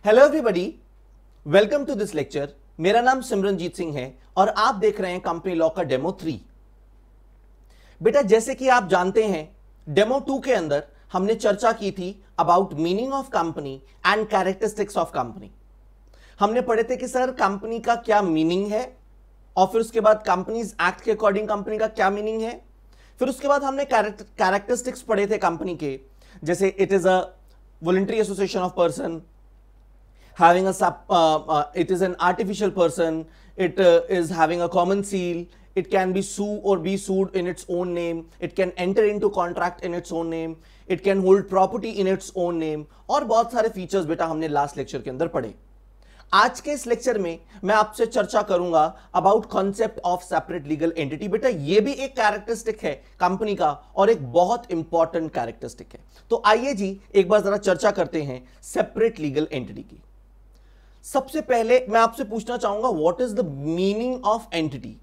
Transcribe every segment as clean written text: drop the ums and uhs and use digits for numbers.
Hello everybody, welcome to this lecture. मेरा नाम सिमरनजीत सिंह है और आप देख रहे हैं कंपनी लॉ का डेमो 3। बेटा, जैसे कि आप जानते हैं, डेमो 2 के अंदर हमने चर्चा की थी about meaning of company and characteristics of company. हमने पढ़े थे कि सर कंपनी का क्या मीनिंग है, और फिर उसके बाद कंपनीज एक्ट के अकॉर्डिंग कंपनी का क्या मीनिंग है। फिर उसके बाद हमने कैरेक्टरिस्टिक्स पढ़े थे कंपनी के, जैसे it is a voluntary association of person, having it is an artificial person, it is having a common seal, it can be sue or be sued in its own name, it can enter into contract in its own name, it can hold property in its own name, और बहुत सारे features बेटा हमने last lecture के अंदर पढ़े। आज के इस लेक्चर में मैं आपसे चर्चा करूंगा about concept of separate legal entity. बेटा, ये भी एक कैरेक्टरिस्टिक है कंपनी का और एक बहुत इंपॉर्टेंट कैरेक्टरिस्टिक है। तो आइए जी एक बार जरा चर्चा करते हैं सेपरेट लीगल एंटिटी की। सबसे पहले मैं आपसे पूछना चाहूंगा what is the meaning of entity.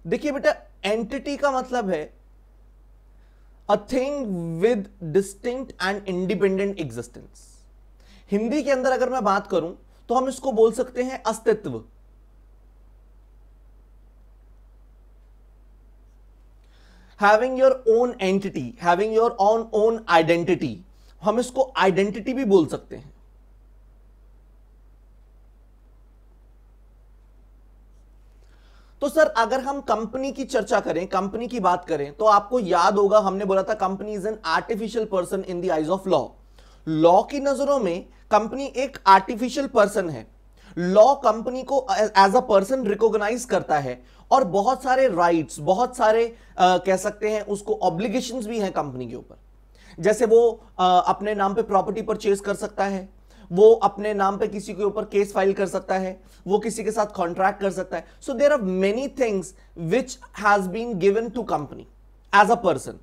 देखिए बेटा, एंटिटी का मतलब है a thing with distinct and independent existence. Hindi के अंदर अगर मैं बात करूं तो हम इसको बोल सकते हैं अस्तित्व। Having your own entity, having your own identity, हम इसको आइडेंटिटी भी बोल सकते हैं। तो सर अगर हम कंपनी की चर्चा करें, कंपनी की बात करें, तो आपको याद होगा हमने बोला था company is an artificial person in the eyes of law. Law की नजरों में कंपनी एक आर्टिफिशियल पर्सन है। लॉ कंपनी को एज अ पर्सन रिकॉग्नाइज करता है और बहुत सारे राइट्स, बहुत सारे कह सकते हैं उसको ऑब्लिगेशंस भी हैं कंपनी के ऊपर। जैसे वो अपने नाम पे प्रॉपर्टी परचेज कर सकता है, वो अपने नाम पे किसी के ऊपर केस फाइल कर सकता है, वो किसी के साथ कॉन्ट्रैक्ट कर सकता है। So there are many things which has been given to company as a person.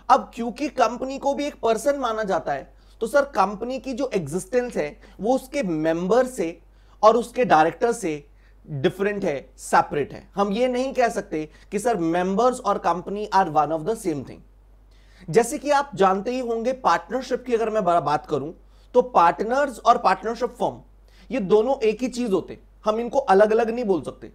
अब क्योंकि कंपनी को भी एक पर्सन माना जाता है, तो सर कंपनी की जो एग्जिस्टेंस है वो उसके मेंबर से और उसके डायरेक्टर से डिफरेंट है, सेपरेट है। हम ये नहीं कह सकते कि सर मेंबर्स और company are one of the same thing. जैसे कि आप जानते ही होंगे, पार्टनरशिप की अगर मैं बात करूं तो पार्टनर्स और पार्टनरशिप फर्म ये दोनों एक ही चीज होते, हम इनको अलग अलग नहीं बोल सकते।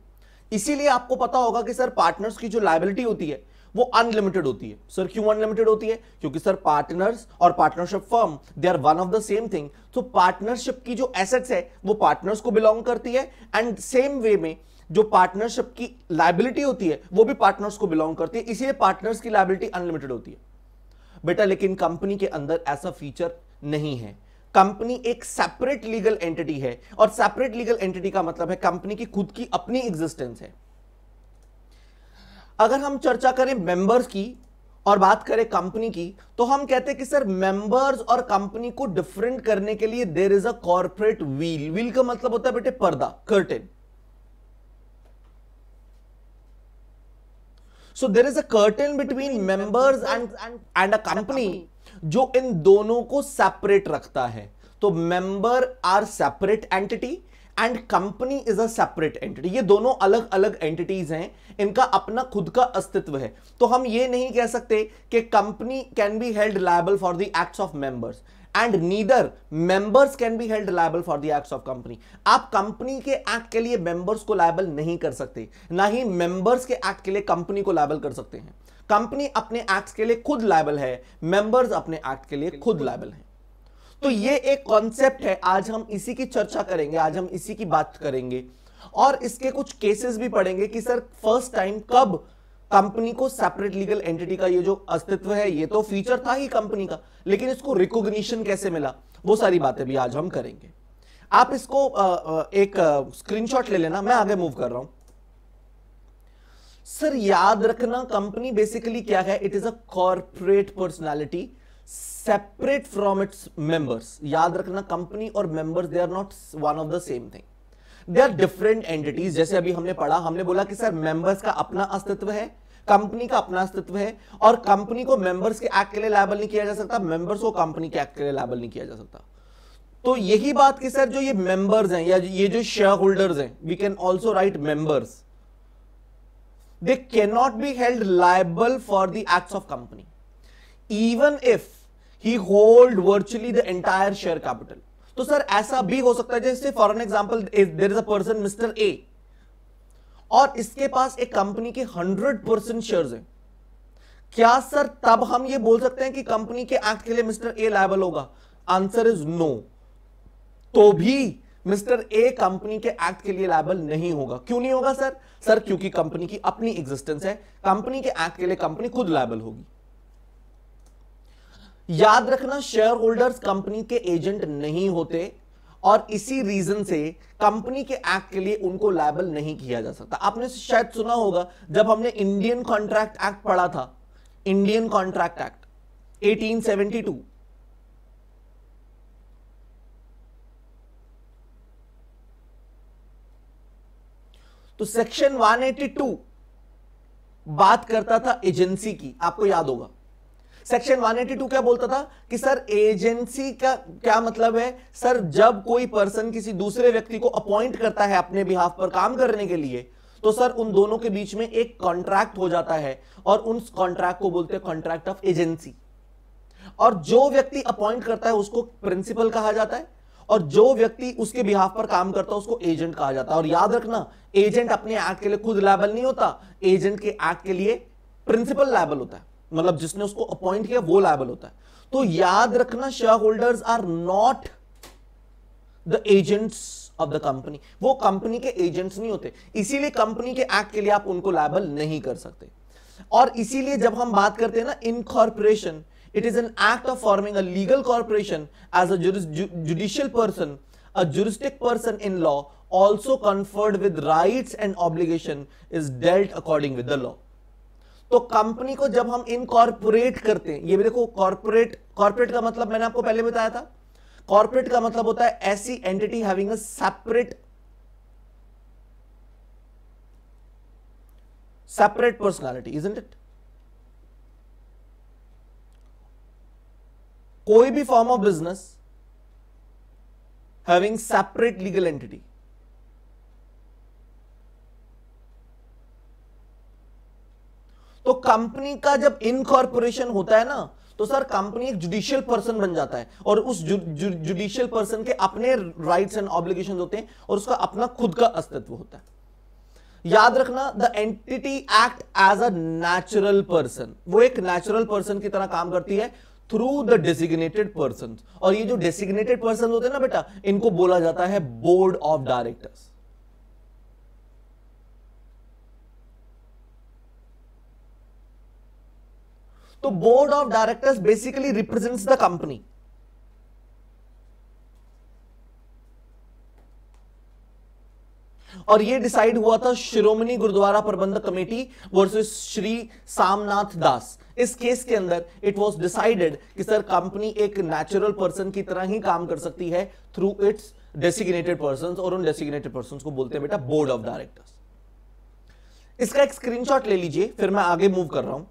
इसीलिए आपको पता होगा कि सर पार्टनर्स की जो लायबिलिटी होती है वो अनलिमिटेड होती है। सर क्यों अनलिमिटेड होती है? क्योंकि सर पार्टनर्स और partnership firm they are one of the same thing. तो पार्टनरशिप की जो एसेट्स है वो पार्टनर्स को बिलोंग करती है, एंड सेम वे में जो पार्टनरशिप की लायबिलिटी होती है वो भी पार्टनर्स को बिलोंग करती है। इसलिए पार्टनर्स की लायबिलिटी अनलिमिटेड होती है बेटा। लेकिन कंपनी के अंदर ऐसा फीचर नहीं है। कंपनी एक सेपरेट लीगल एंटिटी है, और सेपरेट लीगल एंटिटी का मतलब है कंपनी की खुद की अपनी एग्जिस्टेंस है। अगर हम चर्चा करें मेंबर्स की और बात करें कंपनी की, तो हम कहते हैं कि सर मेंबर्स और कंपनी को डिफरेंट करने के लिए there is a corporate veil. Veil का मतलब होता है बेटे पर्दा, curtain. So there is a curtain between members and a company जो इन दोनों को सेपरेट रखता है। तो member are separate entity and company is a separate entity. ये दोनों अलग अलग एंटिटीज हैं, इनका अपना खुद का अस्तित्व है। तो हम ये नहीं कह सकते कि company can be held liable for the acts of members and neither members can be held liable for the acts of company. आप कंपनी के एक्ट के लिए मेंबर्स को लायबल नहीं कर सकते, ना ही मेंबर्स के एक्ट के लिए कंपनी को लायबल कर सकते हैं। कंपनी अपने एक्ट के लिए खुद लायबल है, मेंबर्स अपने एक्ट के लिए खुद लायबल हैं। तो ये एक कॉन्सेप्ट है, आज हम इसी की चर्चा करेंगे, आज हम इसी की बात करेंगे और इसके कुछ केसेस भी पढ़ेंगे कि सर फर्स्ट टाइम कब कंपनी को सेपरेट लीगल एंटिटी का ये जो अस्तित्व है, ये तो फीचर था ही कंपनी का, लेकिन इसको रिकॉग्निशन कैसे मिला, वो सारी बातें भी आज हम करेंगे। आप इसको एक स्क्रीनशॉट ले लेना, मैं आगे मूव कर रहा हूं। सर याद रखना कंपनी बेसिकली क्या है? It is a corporate personality separate from its members. याद रखना कंपनी और members they are not one of the same thing, they are different entities. जैसे अभी हमने पढ़ा, हमने बोला कि सर मेंबर्स का अपना अस्तित्व है, कंपनी का अपना अस्तित्व है, और कंपनी को मेंबर्स के एक्ट के लिए लायबल नहीं किया जा सकता, मेंबर्स को कंपनी के एक्ट के लिए लायबल नहीं किया जा सकता। तो यही बात कि सर जो ये मेंबर्स हैं या ये जो शेयर होल्डर्स हैं, we can also write members, they cannot be held liable for the acts of company even if he hold virtually the entire share capital। तो सर ऐसा भी हो सकता है, जैसे for an example there is a person mister A, और इसके पास एक कंपनी के 100% शेयर्स हैं, क्या सर तब हम ये बोल सकते हैं कि कंपनी के एक्ट के लिए मिस्टर ए लायबल होगा? Answer is no. तो भी मिस्टर ए कंपनी के एक्ट के लिए लायबल नहीं होगा। क्यों नहीं होगा सर? सर क्योंकि कंपनी की अपनी एग्जिस्टेंस है, कंपनी के एक्ट के लिए कंपनी खुद लायबल होगी। याद रखना, शेयर होल्डर्स कंपनी के एजेंट नहीं होते और इसी रीजन से कंपनी के एक्ट के लिए उनको लायबल नहीं किया जा सकता। आपने शायद सुना होगा जब हमने इंडियन कॉन्ट्रैक्ट एक्ट पढ़ा था, इंडियन कॉन्ट्रैक्ट एक्ट 1872, तो सेक्शन 182 बात करता था एजेंसी की, आपको याद होगा। सेक्शन 182 क्या बोलता था कि सर एजेंसी का क्या मतलब है? सर जब कोई पर्सन किसी दूसरे व्यक्ति को अपॉइंट करता है अपने बिहाफ पर काम करने के लिए, तो सर उन दोनों के बीच में एक कॉन्ट्रैक्ट हो जाता है और उस कॉन्ट्रैक्ट को बोलते हैं कॉन्ट्रैक्ट ऑफ एजेंसी। और जो व्यक्ति अपॉइंट करता है उसको प्रिंसिपल कहा जाता है, और जो व्यक्ति उसके बिहाफ पर काम करता है उसको एजेंट कहा जाता है। और याद रखना, एजेंट अपने एक्ट के लिए खुद लायबल नहीं होता, एजेंट के एक्ट के लिए प्रिंसिपल लायबल होता है, मतलब जिसने उसको अपॉइंट किया वो लायबल होता है। तो याद रखना, share holders are not the agents of the company, वो कंपनी के एजेंट्स नहीं होते, इसीलिए कंपनी के एक्ट के लिए आप उनको लायबल नहीं कर सकते। और इसीलिए जब हम बात करते हैं ना incorporation, it is an act of forming a legal corporation as a judicial person, a juristic person in law, also conferred with rights and obligation, is dealt according with the law। तो company को जब हम incorporate करते हैं, ये भी देखो, corporate का मतलब मैंने आपको पहले बताया था, कॉर्पोरेट का मतलब होता है ऐसी entity having a separate personality, isn't it? कोई भी form of business having separate legal entity. तो कंपनी का जब इनकॉर्पोरेशन होता है ना, तो सर कंपनी एक जुडिशियल पर्सन बन जाता है, और उस जुडिशियल पर्सन के अपने राइट्स एंड ऑब्लिगेशंस होते हैं और उसका अपना खुद का अस्तित्व होता है। याद रखना, the entity act as a natural person, वो एक नेचुरल पर्सन की तरह काम करती है थ्रू द डेसिग्नेटेड पर्सन। और ये जो डेसिग्नेटेड पर्सन होते हैं ना बेटा, इनको बोला जाता है बोर्ड ऑफ डायरेक्टर्स। तो board of directors basically represents the company. और ये डिसाइड हुआ था शिरोमणि गुरुद्वारा प्रबंधक कमेटी वर्सेस श्री सामनाथ दास। इस केस के अंदर इट वाज डिसाइडेड कि सर कंपनी एक नेचुरल पर्सन की तरह ही काम कर सकती है थ्रू इट्स डेसिग्नेटेड पर्संस, और उन डेसिग्नेटेड पर्संस को बोलते हैं बेटा बोर्ड ऑफ डायरेक्टर्स। इसका एक स्क्रीनशॉट ले लीजिए, फिर मैं आगे मूव कर रहा हूं।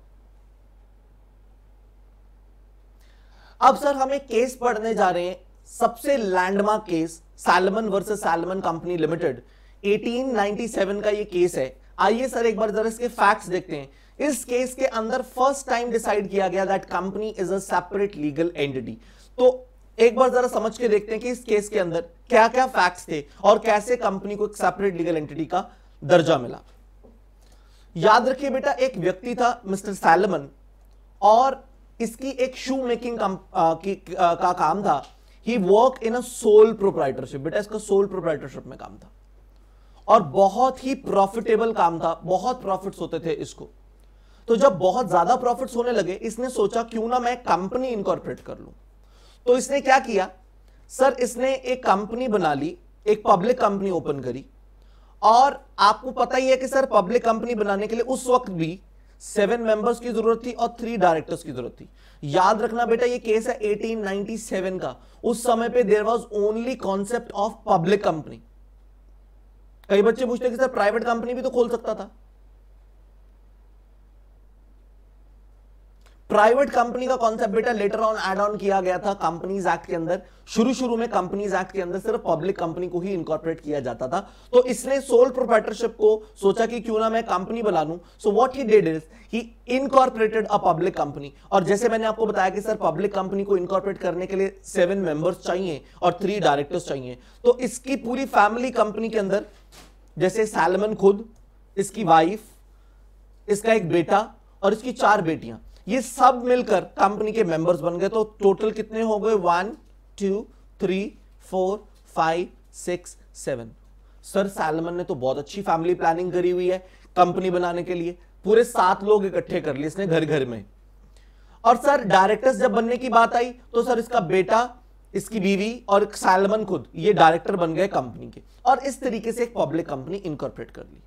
अब सर हम एक केस पढ़ने जा रहे हैं, सबसे landmark case, salmon versus salmon company limited, 1897 का ये केस है। आइए सर एक बार जरा इसके फैक्ट्स देखते हैं। इस केस के अंदर फर्स्ट टाइम डिसाइड किया गया that company is a separate legal entity. तो एक बार जरा समझ के देखते हैं कि इस केस के अंदर क्या क्या फैक्ट्स थे और कैसे कंपनी को एक सेपरेट लीगल एंटिटी का दर्जा मिला। याद रखिए बेटा, एक व्यक्ति था मिस्टर सैलमन, और इसकी एक शू मेकिंग का काम था। He work in a sole proprietorship, बेटा इसका सोल प्रोप्राइटरशिप में काम था और बहुत ही प्रॉफिटेबल काम था, बहुत प्रॉफिट्स होते थे इसको। तो जब बहुत ज्यादा प्रॉफिट्स होने लगे, इसने सोचा क्यों ना मैं कंपनी इनकॉर्पोरेट कर लूं। तो इसने क्या किया सर, इसने एक कंपनी बना ली, एक पब्लिक कंपनी ओपन करी। और आपको पता ही है कि सर पब्लिक कंपनी बनाने के लिए उस वक्त भी 7 मेंबर्स की जरूरत थी और 3 डायरेक्टर्स की जरूरत थी। याद रखना बेटा, ये केस है 1897 का। उस समय पे there was only concept of public company. कई बच्चे पूछते हैं कि सर प्राइवेट कंपनी भी तो खोल सकता था। प्राइवेट कंपनी का कॉन्सेप्ट बेटा लेटर ऑन ऐड ऑन किया गया था कंपनीज एक्ट के अंदर। शुरू में कंपनीज एक्ट के अंदर सिर्फ पब्लिक कंपनी को ही इनकॉर्पोरेट किया जाता था। तो इसने सोल प्रोप्राइटरशिप को सोचा कि क्यों ना मैं कंपनी बना लूं। So what he did is he incorporated a public company. और जैसे मैंने आपको बताया कि सर पब्लिक कंपनी को इनकॉर्पोरेट करने के लिए 7 मेंबर्स चाहिए और 3 डायरेक्टर्स चाहिए। तो इसकी पूरी फैमिली कंपनी के अंदर जैसे सैलमन खुद, इसकी वाइफ, इसका एक बेटा और इसकी 4 बेटियां, ये सब मिलकर कंपनी के मेंबर्स बन गए। तो टोटल कितने हो गए? 1 2 3 4 5 6 7। सर सैलमन ने तो बहुत अच्छी फैमिली प्लानिंग करी हुई है कंपनी बनाने के लिए। पूरे 7 लोग इकट्ठे कर लिए इसने घर घर में। और सर डायरेक्टर्स जब बनने की बात आई तो सर इसका बेटा, इसकी बीवी और सैलमन खुद ये डायरेक्टर बन गए कंपनी के। और इस तरीके से एक पब्लिक कंपनी इनकॉर्पोरेट कर ली।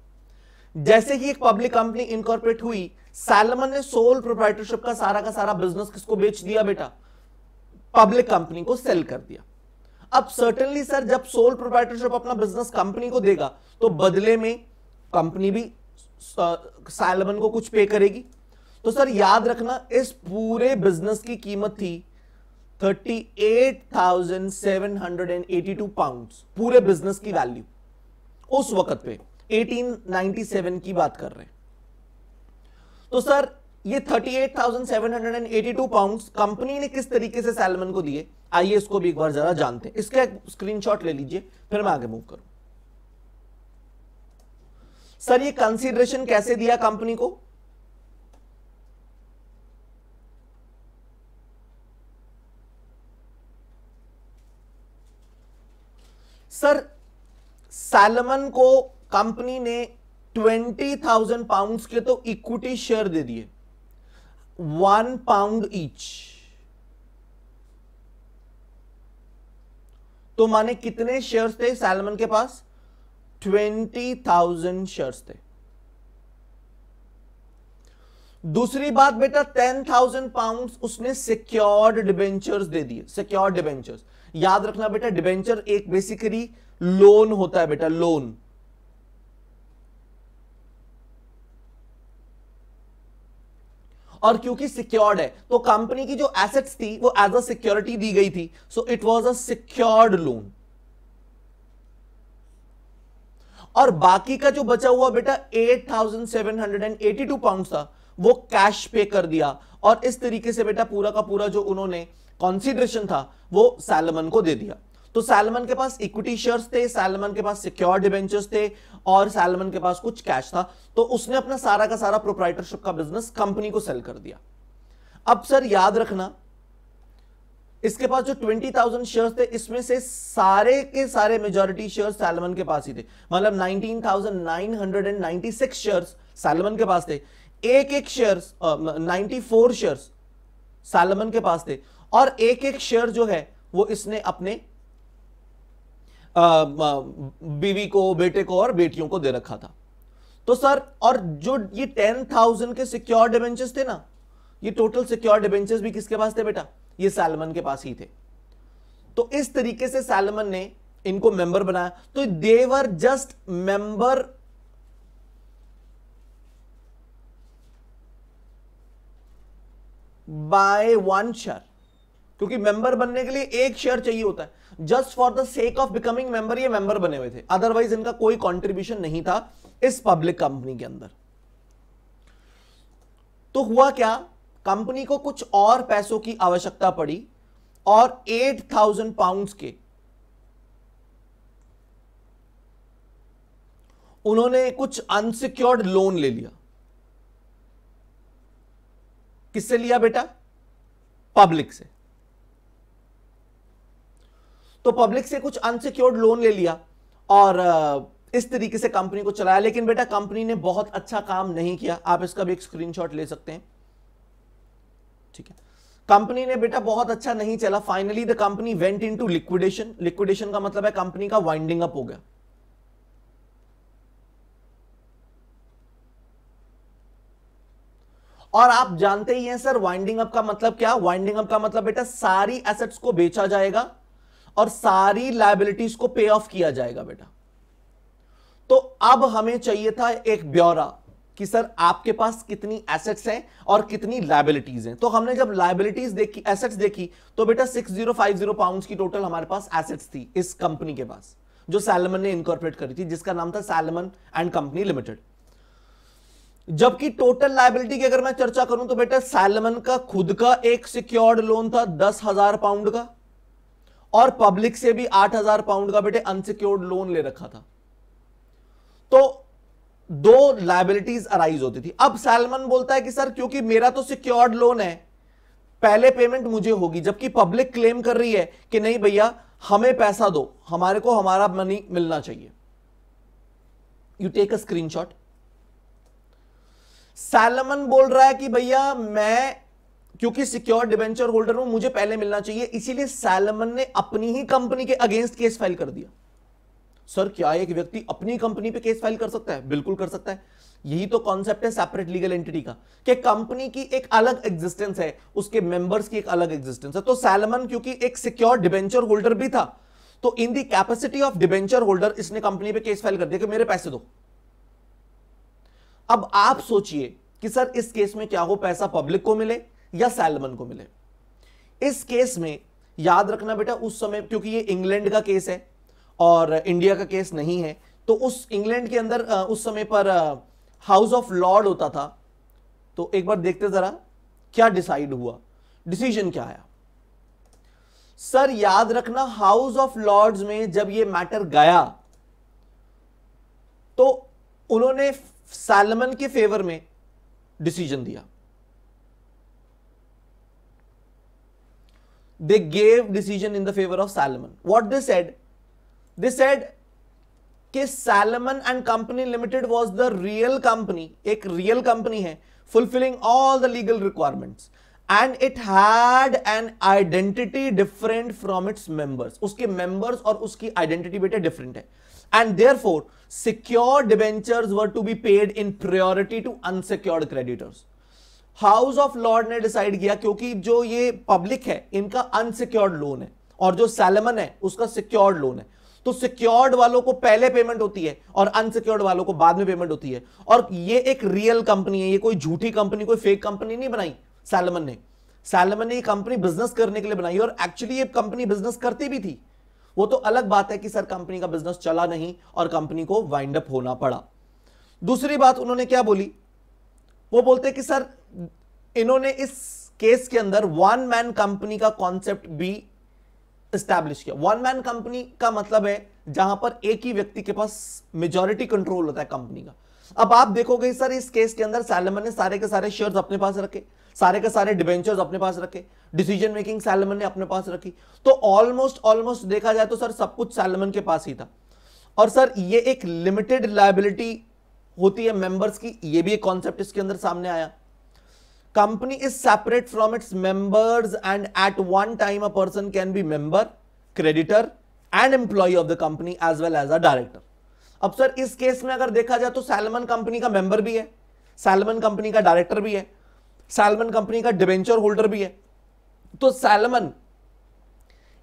जैसे ही एक पब्लिक कंपनी इनकॉर्पोरेट हुई, सैलमन ने सोल प्रोप्राइटरशिप का सारा बिजनेस किसको बेच दिया बेटा? पब्लिक कंपनी को सेल कर दिया। अब सर्टेनली सर जब सोल प्रोप्राइटरशिप अपना बिजनेस कंपनी को देगा तो बदले में कंपनी भी सैलमन को कुछ पे करेगी। तो सर याद रखना इस पूरे बिजनेस की कीमत थी 38,782 पाउंड्स, पूरे बिजनेस की वैल्यू उस वक्त पे 1897 की बात कर रहे हैं। तो सर ये 38,782 पाउंड्स कंपनी ने किस तरीके से सैलमन को दिए, आइए इसको भी एक बार जरा जानते हैं। इसका एक स्क्रीनशॉट ले लीजिए फिर मैं आगे मूव करूं। सर ये कंसीडरेशन कैसे दिया कंपनी को? सर सैलमन को कंपनी ने 20,000 पाउंड्स के तो इक्विटी शेयर दे दिए, 1 पाउंड ईच। तो माने कितने शेयर्स थे सैलमन के पास? 20,000 शेयर्स थे। दूसरी बात बेटा 10,000 पाउंड्स उसने सिक्योर्ड डिबेंचर्स दे दिए। सिक्योर्ड डिबेंचर्स याद रखना बेटा, डिबेंचर एक बेसिकली लोन होता है बेटा, लोन। और क्योंकि सिक्योर्ड है तो कंपनी की जो एसेट्स थी वो एज अ सिक्योरिटी दी गई थी, so it was a secured loan. और बाकी का जो बचा हुआ बेटा 8,782 पाउंड था वो कैश पे कर दिया। और इस तरीके से बेटा पूरा का पूरा जो उन्होंने कंसीडरेशन था वो सैलमन को दे दिया। तो सैलमन के पास इक्विटी शेयर्स थे, सैलमन के पास सिक्योर्ड डिबेंचर्स थे और सैलमन के पास कुछ कैश था। तो उसने अपना सारा का सारा प्रोप्राइटरशिप का बिजनेस कंपनी को सेल कर दिया। अब सर याद रखना इसके पास जो 20,000 शेयर्स थे इसमें से सारे के सारे मेजॉरिटी शेयर्स सैलमन के पास ही थे। मतलब 19,996 शेयर्स सैलमन के पास थे। एक शेयर्स 94 शेयर्स सैलमन के पास थे और एक शेयर जो है वो इसने अपने बीवी को, बेटे को और बेटियों को दे रखा था। तो सर और जो ये 10,000 के सिक्योर्ड डिबेंचर्स थे ना, ये टोटल सिक्योर्ड डिबेंचर्स भी किसके पास थे बेटा? ये सैलमन के पास ही थे। तो इस तरीके से सैलमन ने इनको मेंबर बनाया। तो देवर जस्ट मेंबर बाय 1 शेयर, क्योंकि मेंबर बनने के लिए 1 शेयर चाहिए होता है। Just for the sake of becoming member ये मेंबर बने हुए थे, अदरवाइज इनका कोई कंट्रीब्यूशन नहीं था इस पब्लिक कंपनी के अंदर। तो हुआ क्या, कंपनी को कुछ और पैसों की आवश्यकता पड़ी और 8,000 पाउंड्स के उन्होंने कुछ अनसिक्योर्ड लोन ले लिया। किससे लिया बेटा? पब्लिक से। तो पब्लिक से कुछ अनसिक्योर्ड लोन ले लिया और इस तरीके से कंपनी को चलाया। लेकिन बेटा कंपनी ने बहुत अच्छा काम नहीं किया। आप इसका भी एक स्क्रीनशॉट ले सकते हैं, ठीक है। कंपनी ने बेटा बहुत अच्छा नहीं चला। Finally the company went into liquidation. Liquidation का मतलब है कंपनी का वाइंडिंग अप हो गया। और आप जानते ही हैं सर वाइंडिंग अप का मतलब क्या? वाइंडिंग अप का मतलब बेटा सारी एसेट्स को बेचा जाएगा और सारी लायबिलिटीज को पे ऑफ किया जाएगा बेटा। तो अब हमें चाहिए था एक ब्यौरा कि सर आपके पास कितनी एसेट्स हैं और कितनी लायबिलिटीज हैं। तो हमने जब लायबिलिटीज देखी, एसेट्स देखी, तो बेटा 6050 पाउंड्स की टोटल हमारे पास एसेट्स थी इस कंपनी के पास, जो सैलमन ने इनकॉर्पोरेट करी थी, जिसका नाम था सैलमन एंड कंपनी लिमिटेड। जबकि टोटल लायबिलिटी की अगर मैं चर्चा करूं तो बेटा सैलमन का खुद का एक सिक्योर्ड लोन था 10,000 पाउंड का, और पब्लिक से भी 8,000 पाउंड का बेटे अनसिक्योर्ड लोन ले रखा था। तो दो लायबिलिटीज अराइज होती थी। अब सैलमन बोलता है कि सर क्योंकि मेरा तो सिक्योर्ड लोन है, पहले पेमेंट मुझे होगी, जबकि पब्लिक क्लेम कर रही है कि नहीं भैया हमें पैसा दो, हमारे को हमारा मनी मिलना चाहिए। You take a screenshot. Salomon बोल रहा है कि भैया मैं क्योंकि सिक्योर डिबेंचर होल्डर हूं, मुझे पहले मिलना चाहिए, इसीलिए सैलमन ने अपनी ही कंपनी के अगेंस्ट केस फाइल कर दिया। सर क्या एक व्यक्ति अपनी कंपनी पे केस फाइल कर सकता है? बिल्कुल कर सकता है। यही तो कॉन्सेप्ट है सेपरेट लीगल एंटिटी का, कि कंपनी की एक अलग एग्जिस्टेंस है, उसके मेंबर्स की एक अलग एग्जिस्टेंस है। तो सैलमन क्योंकि एक सिक्योर डिबेंचर होल्डर भी था, तो इन दी कैपेसिटी ऑफ डिबेंचर होल्डर इसने कंपनी पे केस फाइल कर दिया कि मेरे पैसे दो। अब आप सोचिए कि सर इस केस में क्या हो, पैसा पब्लिक को मिले या सैलमन को मिले। इस केस में याद रखना बेटा, उस समय क्योंकि ये इंग्लैंड का केस है और इंडिया का केस नहीं है, तो उस इंग्लैंड के अंदर उस समय पर हाउस ऑफ लॉर्ड होता था। तो एक बार देखते जरा क्या डिसाइड हुआ, डिसीजन क्या आया। सर याद रखना, हाउस ऑफ लॉर्ड्स में जब ये मैटर गया तो उन्होंने सैलमन के फेवर में डिसीजन दिया। They gave decision in the favor of Salomon. What they said? They said कि Salomon and Company Limited was the real company, एक real company है, fulfilling all the legal requirements, and it had an identity different from its members. उसके members और उसकी identity बेटे different है, and therefore secure debentures were to be paid in priority to unsecured creditors. House of Lord ने decide किया क्योंकि जो ये पब्लिक है इनका अनसिक्योर्ड लोन है और जो सैलमन है उसका सिक्योर्ड लोन है, तो सिक्योर्ड वालों को पहले पेमेंट होती है और अनसिक्योर्ड वालों को बाद में पेमेंट होती है। और ये एक रियल कंपनी है, ये कोई झूठी कंपनी, कोई फेक कंपनी नहीं बनाई सैलमन ने। सैलमन ने ये कंपनी बिजनेस करने के लिए बनाई और एक्चुअली ये कंपनी बिजनेस करती भी थी। वो तो अलग बात है कि सर कंपनी का बिजनेस चला नहीं और कंपनी को वाइंड अप होना पड़ा। दूसरी बात उन्होंने क्या बोली, वो बोलते कि सर इन्होंने इस केस के अंदर वन मैन कंपनी का कॉन्सेप्ट भी एस्टैब्लिश किया। वन मैन कंपनी का मतलब है जहां पर एक ही व्यक्ति के पास मेजॉरिटी कंट्रोल होता है कंपनी का। अब आप देखोगे सर इस केस के अंदर सैलमन ने सारे के सारे शेयर्स अपने पास रखे, सारे के सारे डिबेंचर्स अपने पास रखे, डिसीजन मेकिंग सैलमन ने अपने पास रखी, तो ऑलमोस्ट देखा जाए तो सर सब कुछ सैलमन के पास ही था। और सर ये एक लिमिटेड लायबिलिटी होती है मेंबर्स की, ये भी एक कॉन्सेप्ट इसके अंदर सामने आया। Company is separate from its members and at one time a person can be member, creditor and employee of the company as well as a director. अब सर इस केस में अगर देखा जाए तो सैलमन कंपनी का मेंबर भी है, सैलमन कंपनी का डायरेक्टर भी है, सैलमन कंपनी का डिबेंचर होल्डर भी है। तो सैलमन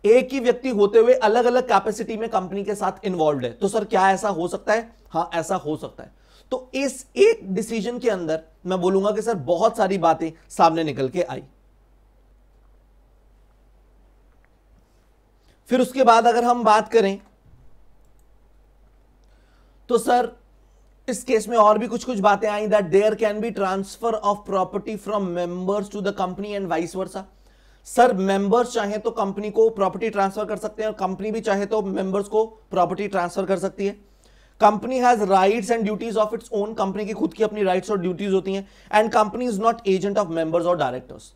एक ही व्यक्ति होते हुए अलग अलग कैपेसिटी में कंपनी के साथ इन्वॉल्व है। तो सर क्या ऐसा हो सकता है? हाँ ऐसा हो सकता है। तो इस एक डिसीजन के अंदर मैं बोलूंगा कि सर बहुत सारी बातें सामने निकल के आई। फिर उसके बाद अगर हम बात करें तो सर इस केस में और भी कुछ कुछ बातें आई, that there can be transfer of property from members to the company and vice versa. Sir members चाहे तो कंपनी को प्रॉपर्टी ट्रांसफर कर सकते हैं और कंपनी भी चाहे तो मेंबर्स को प्रॉपर्टी ट्रांसफर कर सकती है। Company has rights and duties of its own, company की खुद की अपनी राइट्स और ड्यूटीज होती हैं। And company is not agent of members और डायरेक्टर्स,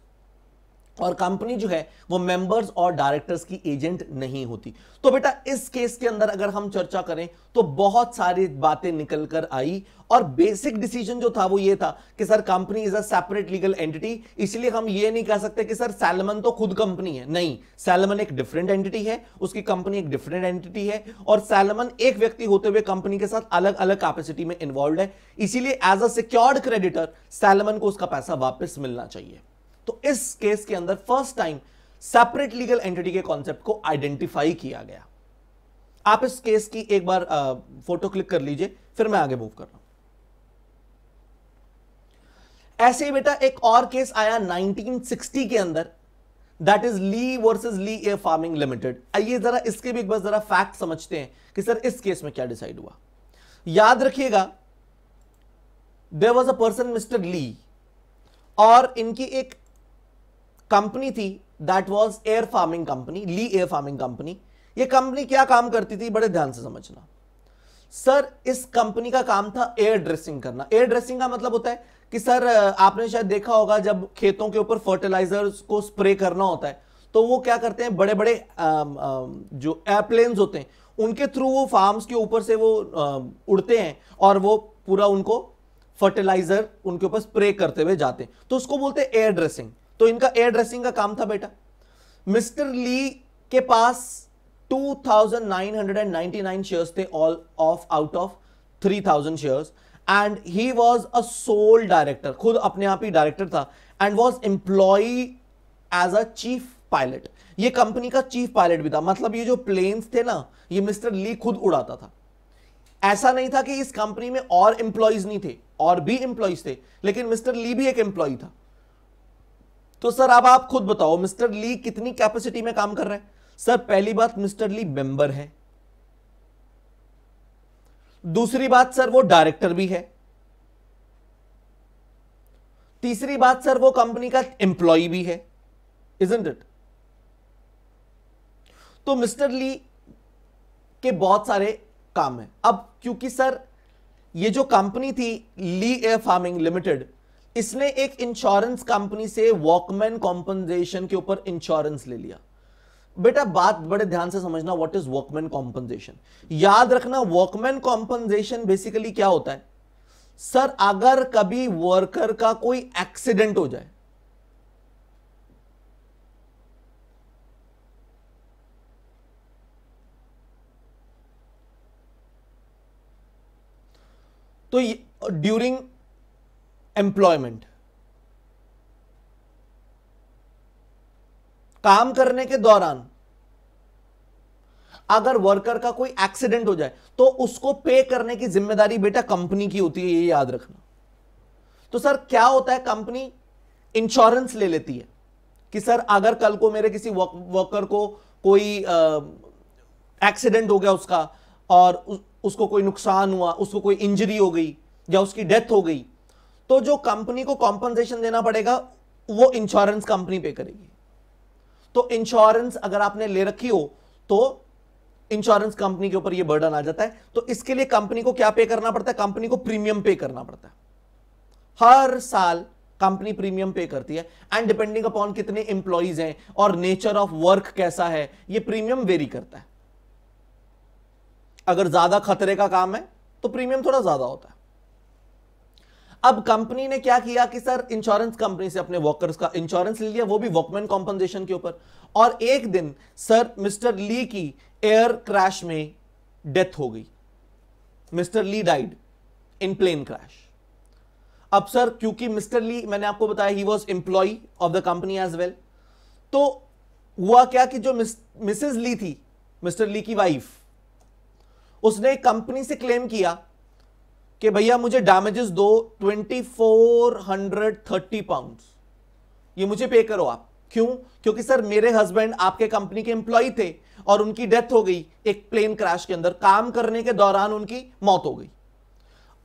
और कंपनी जो है वो मेंबर्स और डायरेक्टर्स की एजेंट नहीं होती। तो बेटा इस केस के अंदर अगर हम चर्चा करें तो बहुत सारी बातें निकल कर आई और बेसिक डिसीजन जो था वो ये था कि sir company is a separate legal entity. इसलिए हम ये नहीं कह सकते कि सर सैलमन तो खुद कंपनी है, नहीं, सैलमन एक डिफरेंट एंटिटी है, उसकी कंपनी एक डिफरेंट एंटिटी है और सैलमन एक व्यक्ति होते हुए कंपनी के साथ अलग अलग कैपेसिटी में इन्वॉल्व है। इसीलिए as a secured creditor Salomon को उसका पैसा वापस मिलना चाहिए। तो इस केस के अंदर first time separate legal entity के कॉन्सेप्ट को आइडेंटिफाई किया गया। आप इस केस की एक बार फोटो क्लिक कर लीजिए, फिर मैं आगे मूव कर रहा हूं। ऐसे ही बेटा एक और केस आया 1960 के अंदर, that is Lee versus Lee air farming limited. आइए जरा इसके भी एक बार जरा फैक्ट समझते हैं कि सर इस केस में क्या डिसाइड हुआ। याद रखिएगा, there was a person mister Lee, और इनकी एक कंपनी थी that was air farming company, Lee air farming company. ये कंपनी क्या काम करती थी, बड़े ध्यान से समझना सर। इस कंपनी का काम था एयर ड्रेसिंग करना। एयर ड्रेसिंग का मतलब होता है कि सर आपने शायद देखा होगा जब खेतों के ऊपर फर्टिलाइजर्स को स्प्रे करना होता है तो वो क्या करते हैं, बड़े बड़े जो एयरप्लेन्स होते हैं उनके थ्रू वो फार्म्स के ऊपर से वो उड़ते हैं और वो पूरा उनको फर्टिलाइजर उनके ऊपर स्प्रे करते हुए जाते हैं, तो उसको बोलते हैं एयर ड्रेसिंग। तो इनका एयर ड्रेसिंग का काम था बेटा। मिस्टर ली के पास 2999 शेयर्स थे, all of out of 3000 shares, and he was a sole director, खुद अपने आप ही डायरेक्टर था, and was employ as a chief pilot. ये कंपनी का चीफ पायलट भी था, मतलब ये जो प्लेन्स थे ना ये मिस्टर ली खुद उड़ाता था। ऐसा नहीं था कि इस कंपनी में और एम्प्लॉयज नहीं थे, और भी एम्प्लॉयज थे, लेकिन मिस्टर ली भी एक एम्प्लॉय था। तो सर अब आप खुद बताओ मिस्टर ली कितनी कैपेसिटी में काम कर रहे हैं। सर पहली बात, मिस्टर ली मेंबर है। दूसरी बात सर, वो डायरेक्टर भी है। तीसरी बात सर, वो कंपनी का एम्प्लॉय भी है, इजंट इट। तो मिस्टर ली के बहुत सारे काम है। अब क्योंकि सर ये जो कंपनी थी ली एयर फार्मिंग लिमिटेड, इसने एक इंश्योरेंस कंपनी से वॉकमैन कॉम्पनसेशन के ऊपर इंश्योरेंस ले लिया। बेटा बात बड़े ध्यान से समझना, व्हाट इज वॉकमैन कॉम्पनसेशन। याद रखना, वॉकमैन कॉम्पनसेशन बेसिकली क्या होता है सर, अगर कभी वर्कर का कोई एक्सीडेंट हो जाए, तो ड्यूरिंग एम्प्लॉयमेंट, काम करने के दौरान अगर वर्कर का कोई एक्सीडेंट हो जाए तो उसको पे करने की जिम्मेदारी बेटा कंपनी की होती है, ये याद रखना। तो सर क्या होता है, कंपनी इंश्योरेंस ले लेती है कि सर अगर कल को मेरे किसी वर्कर को कोई एक्सीडेंट हो गया उसका, और उसको कोई नुकसान हुआ, उसको कोई इंजरी हो गई या उसकी डेथ हो गई, तो जो कंपनी को कॉम्पनसेशन देना पड़ेगा वो इंश्योरेंस कंपनी पे करेगी। तो इंश्योरेंस अगर आपने ले रखी हो तो इंश्योरेंस कंपनी के ऊपर ये बर्डन आ जाता है। तो इसके लिए कंपनी को क्या पे करना पड़ता है, कंपनी को प्रीमियम पे करना पड़ता है। हर साल कंपनी प्रीमियम पे करती है, एंड डिपेंडिंग अपॉन कितने इंप्लॉइज हैं और नेचर ऑफ वर्क कैसा है, ये प्रीमियम वेरी करता है। अगर ज्यादा खतरे का काम है तो प्रीमियम थोड़ा ज्यादा होता है। अब कंपनी ने क्या किया कि सर इंश्योरेंस कंपनी से अपने वर्कर्स का इंश्योरेंस ले लिया, वो भी वॉकमैन कॉम्पनसेशन के ऊपर। और एक दिन सर मिस्टर ली की एयर क्रैश में डेथ हो गई, mister Lee died in plane crash. अब सर क्योंकि मिस्टर ली, मैंने आपको बताया he was employ of the company as well, तो हुआ क्या कि जो मिसेस ली थी, मिस्टर ली की वाइफ, उसने कंपनी से क्लेम किया कि भैया मुझे डैमेजेस दो 2430 पाउंड्स, ये मुझे पे करो आप। क्यों? क्योंकि सर मेरे हस्बैंड आपके कंपनी के एम्प्लॉय थे और उनकी डेथ हो गई एक प्लेन क्रैश के अंदर, काम करने के दौरान उनकी मौत हो गई।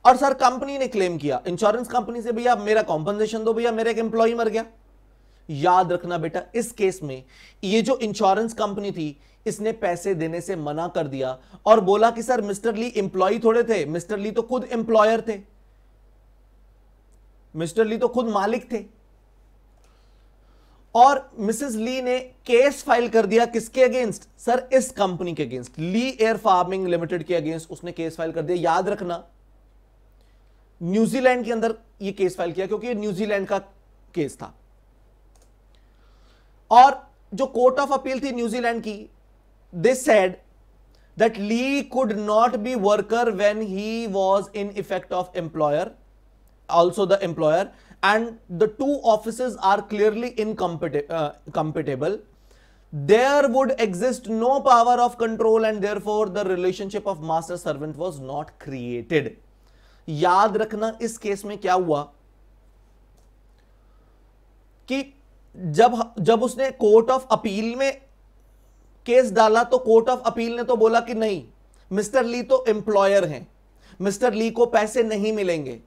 और सर कंपनी ने क्लेम किया इंश्योरेंस कंपनी से, भैया मेरा कॉम्पनसेशन दो, भैया मेरा एक एम्प्लॉय मर गया। याद रखना बेटा, इस केस में ये जो इंश्योरेंस कंपनी थी इसने पैसे देने से मना कर दिया और बोला कि सर मिस्टर ली एम्प्लॉय थोड़े थे, मिस्टर ली तो खुद एम्प्लॉयर थे, मिस्टर ली तो खुद मालिक थे। और मिसेस ली ने केस फाइल कर दिया किसके अगेंस्ट सर, इस कंपनी के अगेंस्ट, ली एयर फार्मिंग लिमिटेड के अगेंस्ट उसने केस फाइल कर दिया। याद रखना न्यूजीलैंड के अंदर ये केस फाइल किया क्योंकि ये न्यूजीलैंड का केस था। और जो कोर्ट ऑफ अपील थी न्यूजीलैंड की, they said that Lee could not be worker when he was in effect of employer, also the employer, and the two offices are clearly incompatible. There would exist no power of control and therefore the relationship of master servant was not created. याद रखना इस case में क्या हुआ कि जब उसने court of appeal में केस डाला तो कोर्ट ऑफ अपील ने तो बोला कि नहीं, मिस्टर ली तो एम्प्लॉयर हैं, मिस्टर ली को पैसे नहीं मिलेंगे,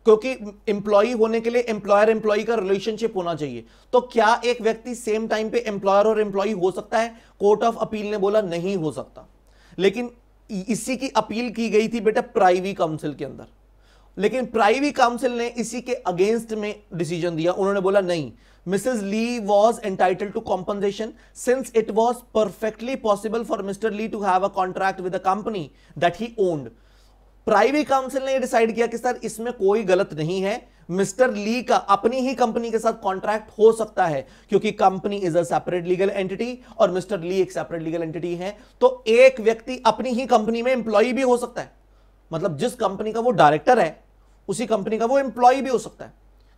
क्योंकि एम्प्लॉय होने के लिए एम्प्लॉयर एम्प्लॉय का रिलेशनशिप होना चाहिए। तो क्या एक व्यक्ति सेम टाइम पे एम्प्लॉयर और एम्प्लॉय हो सकता है? कोर्ट ऑफ अपील ने बोला नहीं हो सकता। लेकिन इसी की अपील की गई थी बेटा प्राइवी काउंसिल के अंदर, लेकिन प्राइवी काउंसिल ने इसी के अगेंस्ट में डिसीजन दिया। उन्होंने बोला नहीं, Mrs Lee was entitled to compensation since it was perfectly possible for mister Lee to have a contract with a company that he owned. Privy council ने डिसाइड किया कि सर इसमें कोई गलत नहीं है, मिस्टर ली का अपनी ही कंपनी के साथ कॉन्ट्रैक्ट हो सकता है, क्योंकि company is a separate legal entity और मिस्टर ली एक सेपरेट लीगल एंटिटी है। तो एक व्यक्ति अपनी ही कंपनी में एम्प्लॉय भी हो सकता है, मतलब जिस कंपनी का वो डायरेक्टर है उसी कंपनी का वो एम्प्लॉय भी हो सकता है।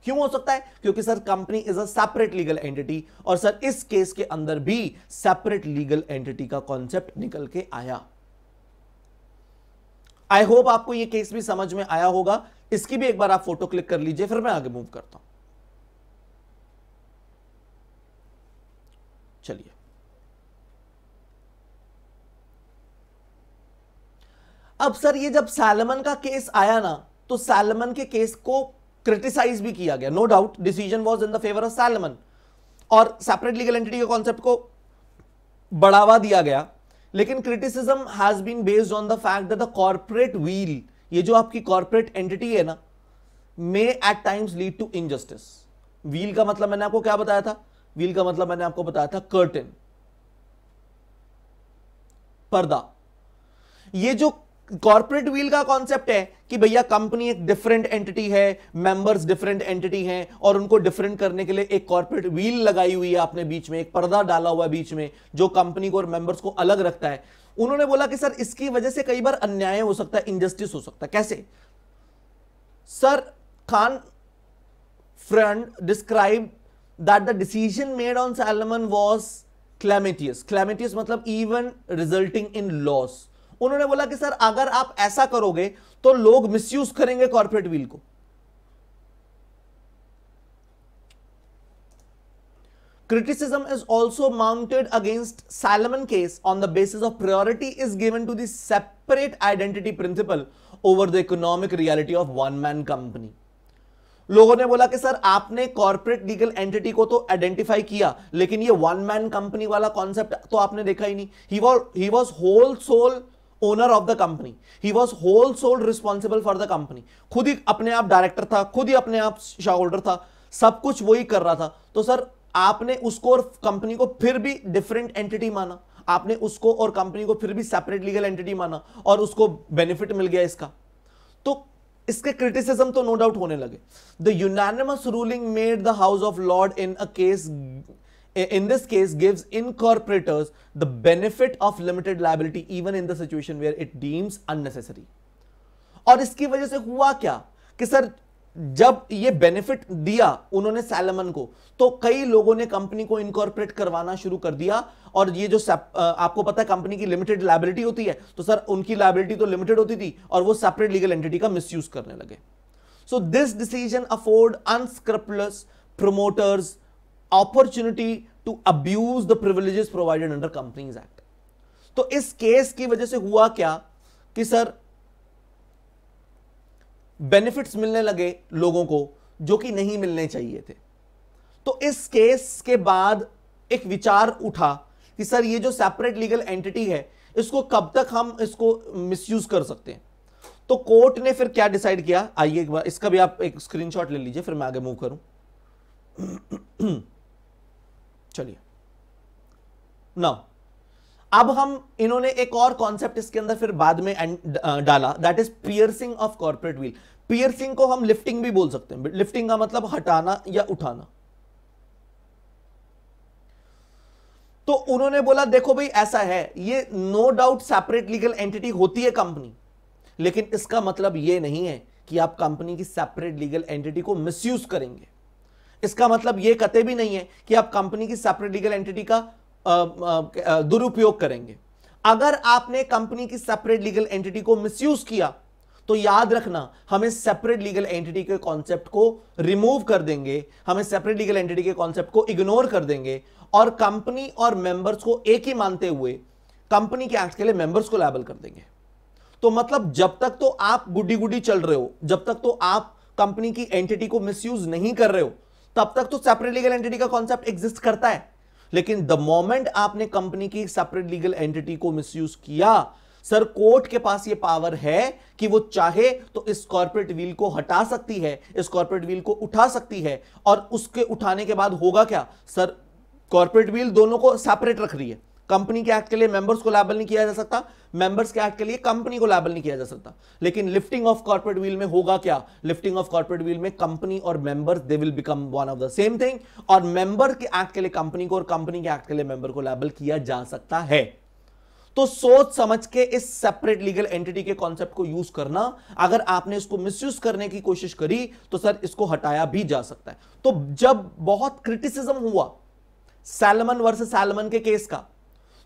क्यों हो सकता है? क्योंकि sir company is a separate legal entity, और सर इस केस के अंदर भी सेपरेट लीगल एंटिटी का कॉन्सेप्ट निकल के आया। आई होप आपको यह केस भी समझ में आया होगा। इसकी भी एक बार आप फोटो क्लिक कर लीजिए, फिर मैं आगे मूव करता हूं। चलिए, अब सर ये जब सैलमन का केस आया ना, तो सैलमन के केस को क्रिटिसाइज भी किया गया। No doubt decision was in the favour of Salomon और सेपरेट लीगल एंटिटी के कॉन्सेप्ट को बढ़ावा दिया गया। लेकिन criticism has been based on the fact that the corporate veil, ये जो आपकी कॉर्पोरेट एंटिटी है ना, may at times lead to injustice. Veil का मतलब मैंने आपको क्या बताया था? व्हील का मतलब मैंने आपको बताया था कर्टेन, पर्दा। ये जो कॉर्पोरेट व्हील का कॉन्सेप्ट है कि भैया कंपनी एक डिफरेंट एंटिटी है, मेंबर्स डिफरेंट एंटिटी हैं, और उनको डिफरेंट करने के लिए एक कॉर्पोरेट व्हील लगाई हुई है आपने बीच में, एक पर्दा डाला हुआ है बीच में जो कंपनी को और मेंबर्स को अलग रखता है। उन्होंने बोला कि सर इसकी वजह से कई बार अन्याय हो सकता है, इनजस्टिस हो सकता है। कैसे? Sir Kahn Freund describe that the decision made on Salomon was calamitous. Calamitous मतलब इवन रिजल्टिंग इन लॉस। उन्होंने बोला कि सर अगर आप ऐसा करोगे तो लोग मिसयूज करेंगे कॉर्पोरेट व्हील को। Criticism is also mounted against Salomon case on the basis of priority is given to the separate identity principle over the economic reality of one man company. लोगों ने बोला कि सर आपने corporate legal entity को तो identify किया, लेकिन ये वन मैन कंपनी वाला कॉन्सेप्ट तो आपने देखा ही नहीं। He was whole soul owner of the company, he was whole sole responsible for the company. खुद ही अपने आप डायरेक्टर था, खुद ही अपने आप शेयर होल्डर था, सब कुछ वही कर रहा था। तो सर आपने उसको और कंपनी को फिर भी डिफरेंट एंटिटी माना, आपने उसको और कंपनी को फिर भी सेपरेट लीगल एंटिटी माना, और उसको बेनिफिट मिल गया इसका। तो इसके क्रिटिसिज्म तो नो डाउट होने लगे। The unanimous ruling made the house of Lord in a case in this case gives incorporators the benefit of limited liability even in the situation where it deems unnecessary। और इसकी वजह से हुआ क्या कि sir जब ये बेनिफिट दिया उन्होंने सैलमन को, तो कई लोगों ने कंपनी को इनकॉर्पोरेट करवाना शुरू कर दिया। और ये जो आपको पता है कंपनी की लिमिटेड लायबिलिटी होती है, तो सर उनकी लायबिलिटी तो लिमिटेड होती थी और वो सेपरेट लीगल एंटिटी का मिसयूज करने लगे। So this decision afford unscrupulous promoters opportunity to abuse the privileges provided under Companies Act। तो इस केस की वजह से हुआ क्या कि सर बेनिफिट्स मिलने लगे लोगों को जो कि नहीं मिलने चाहिए थे। तो इस केस के बाद एक विचार उठा कि सर ये जो सेपरेट लीगल एंटिटी है इसको कब तक हम इसको मिसयूज कर सकते हैं। तो कोर्ट ने फिर क्या डिसाइड किया, आइए एक बार इसका भी आप एक स्क्रीनशॉट ले लीजिए, फिर मैं आगे मूव करूं। चलिए नाउ अब हम इन्होंने एक और कॉन्सेप्ट इसके अंदर फिर बाद में डाला, that is piercing of corporate wheel. Piercing को हम लिफ्टिंग भी बोल सकते हैं। लिफ्टिंग का मतलब हटाना या उठाना। तो उन्होंने बोला देखो भाई ऐसा है, ये no doubt separate legal entity होती है कंपनी, लेकिन इसका मतलब ये नहीं है कि आप कंपनी की सेपरेट लीगल एंटिटी को मिसयूज करेंगे। इसका मतलब यह कतई भी नहीं है कि आप कंपनी की सेपरेट लीगल एंटिटी का दुरुपयोग करेंगे। अगर आपने कंपनी की सेपरेट लीगल एंटिटी को मिसयूज किया तो याद रखना हम इस सेपरेट लीगल एंटिटी के कॉन्सेप्ट को रिमूव कर देंगे, हम इस सेपरेट लीगल एंटिटी के कॉन्सेप्ट को इग्नोर कर देंगे और कंपनी और मेंबर्स को एक ही मानते हुए कंपनी के एक्ट के लिए मेंबर्स को लायबल कर देंगे। तो मतलब जब तक तो आप गुड्डी गुड्डी चल रहे हो, जब तक तो आप कंपनी की एंटिटी को मिसयूज नहीं कर रहे हो, तब तक तो सेपरेट लीगल एंटिटी का कॉन्सेप्ट एग्जिस्ट करता है। लेकिन द मोमेंट आपने कंपनी की सेपरेट लीगल एंटिटी को मिसयूज किया, सर कोर्ट के पास ये पावर है कि वो चाहे तो इस कॉर्पोरेट व्हील को हटा सकती है, इस कॉर्पोरेट व्हील को उठा सकती है। और उसके उठाने के बाद होगा क्या सर, कॉर्पोरेट व्हील दोनों को सेपरेट रख रही है। कंपनी के एक्ट के लिए मेंबर्स को लायबल नहीं किया जा सकता, मेंबर्स के एक्ट के लिए कंपनी को लायबल नहीं किया जा सकता। लेकिन लिफ्टिंग ऑफ कॉर्पोरेट व्हील में होगा क्या, लिफ्टिंग ऑफ कॉर्पोरेट व्हील में कंपनी और members they will become one of the same thing, और मेंबर के एक्ट के लिए कंपनी को और कंपनी के एक्ट के लिए मेंबर को लायबल किया जा सकता है। तो सोच समझ के इस सेपरेट लीगल एंटिटी के कॉन्सेप्ट को यूज करना। अगर आपने इसको मिसयूज करने की कोशिश करी तो सर इसको हटाया भी जा सकता है। तो जब बहुत क्रिटिसिज्म हुआ सैलमन वर्सेस सैलमन के केस का,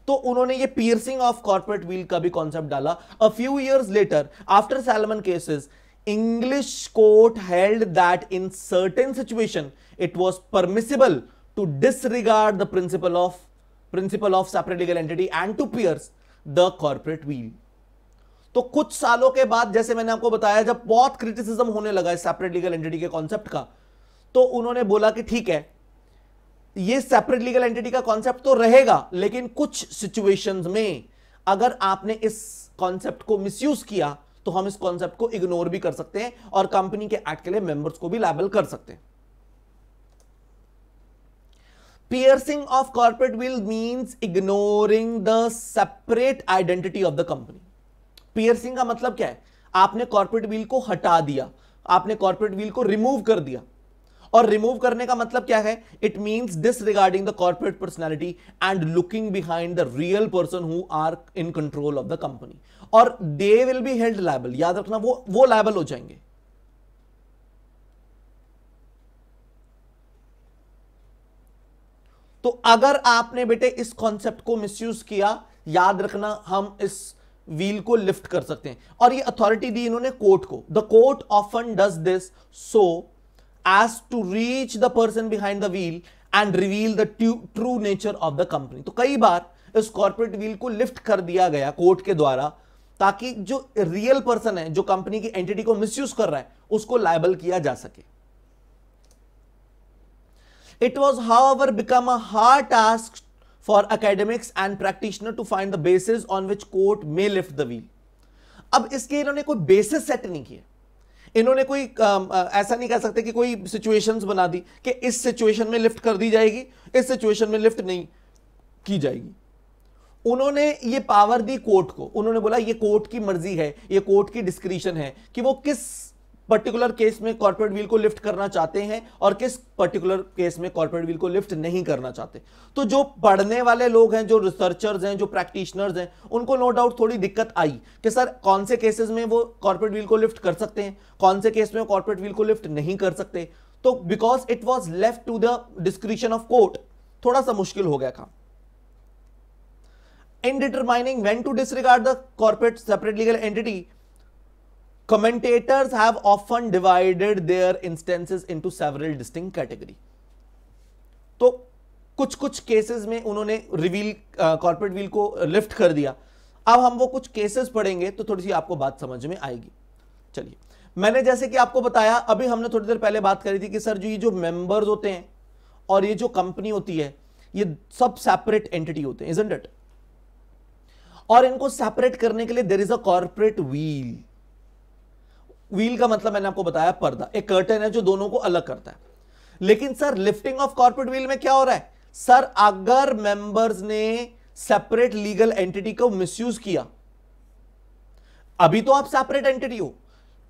तो उन्होंने ये पियर्सिंग ऑफ कॉर्पोरेट व्हील का भी कॉन्सेप्ट डाला। A few years later after Salomon cases, English court held that in certain situation it was permissible to disregard the principle of separate legal entity and to pierce the corporate veil. तो कुछ सालों के बाद, जैसे मैंने आपको बताया, जब बहुत क्रिटिसिज्म होने लगा इस सेपरेट लीगल एंटिटी के कॉन्सेप्ट का, तो उन्होंने बोला कि ठीक है, ये सेपरेट लीगल एंटिटी का कॉन्सेप्ट तो रहेगा, लेकिन कुछ सिचुएशंस में अगर आपने इस कॉन्सेप्ट को मिसयूज किया तो हम इस कॉन्सेप्ट को इग्नोर भी कर सकते हैं और कंपनी के एक्ट के लिए मेंबर्स को भी लायबल कर सकते हैं। Piercing of corporate wheel means ignoring the separate identity of the company. Piercing का मतलब क्या है, आपने कॉर्पोरेट व्हील को हटा दिया, आपने कॉर्पोरेट व्हील को रिमूव कर दिया। और रिमूव करने का मतलब क्या है, it means disregarding the corporate personality and looking behind the real person who are in control of the company, और they will be held liable. याद रखना, वो लायबल हो जाएंगे। तो अगर आपने बेटे इस कॉन्सेप्ट को मिसयूज किया, याद रखना हम इस व्हील को लिफ्ट कर सकते हैं। और ये अथॉरिटी दी इन्होंने कोर्ट को। The court often does this so as to reach the person behind the wheel and reveal the true nature of the company। तो कई बार इस कॉर्पोरेट व्हील को लिफ्ट कर दिया गया कोर्ट के द्वारा, ताकि जो रियल पर्सन है, जो कंपनी की एंटिटी को मिसयूज कर रहा है, उसको लायबल किया जा सके। It was however become a hard task for academics and practitioners to find the basis on which court may lift the wheel। अब इसके इन्होंने कोई बेसिस सेट नहीं किया, इन्होंने कोई ऐसा नहीं कह सकते कि कोई सिचुएशंस बना दी कि इस सिचुएशन में लिफ्ट कर दी जाएगी, इस सिचुएशन में लिफ्ट नहीं की जाएगी। उन्होंने ये पावर दी कोर्ट को। उन्होंने बोला ये कोर्ट की मर्जी है, ये कोर्ट की डिस्क्रिशन है कि वो किस पर्टिकुलर केस में कॉर्पोरेट व्हील को लिफ्ट करना चाहते हैं और किस पर्टिकुलर केस में कॉर्पोरेट व्हील को लिफ्ट नहीं करना चाहते। तो जो पढ़ने वाले लोग हैं, जो रिसर्चर्स हैं, जो प्रैक्टिशनर्स हैं, उनको नो डाउट थोड़ी दिक्कत आई कि सर कौन से केसेस में वो कॉर्पोरेट व्हील को लिफ्ट कर सकते हैं, कौन से केस में कॉर्पोरेट व्हील को लिफ्ट नहीं कर सकते। तो because it was left to the discretion of court, थोड़ा सा मुश्किल हो गया काम। In determining when to disregard the corporate separate legal entity, commentators have often divided their instances into several distinct categories। तो कुछ कुछ केसेस में उन्होंने रिवील कॉर्पोरेट व्हील को लिफ्ट कर दिया। अब हम वो कुछ केसेस पढ़ेंगे तो थोड़ी सी आपको बात समझ में आएगी। चलिए, मैंने जैसे कि आपको बताया, अभी हमने थोड़ी देर पहले बात करी थी कि सर जो ये जो मेंबर्स होते हैं और ये जो कंपनी होती है, ये सब सेपरेट एंटिटी होते हैं, isn't it? और इनको सेपरेट करने के लिए there is a corporate veil. Veil का मतलब मैंने आपको बताया पर्दा, एक कर्टन है जो दोनों को अलग करता है। लेकिन sir lifting of corporate wheel में क्या हो रहा है, सर अगर मेंबर्स ने सेपरेट लीगल एंटिटी को मिसयूज किया, अभी तो आप सेपरेट एंटिटी हो,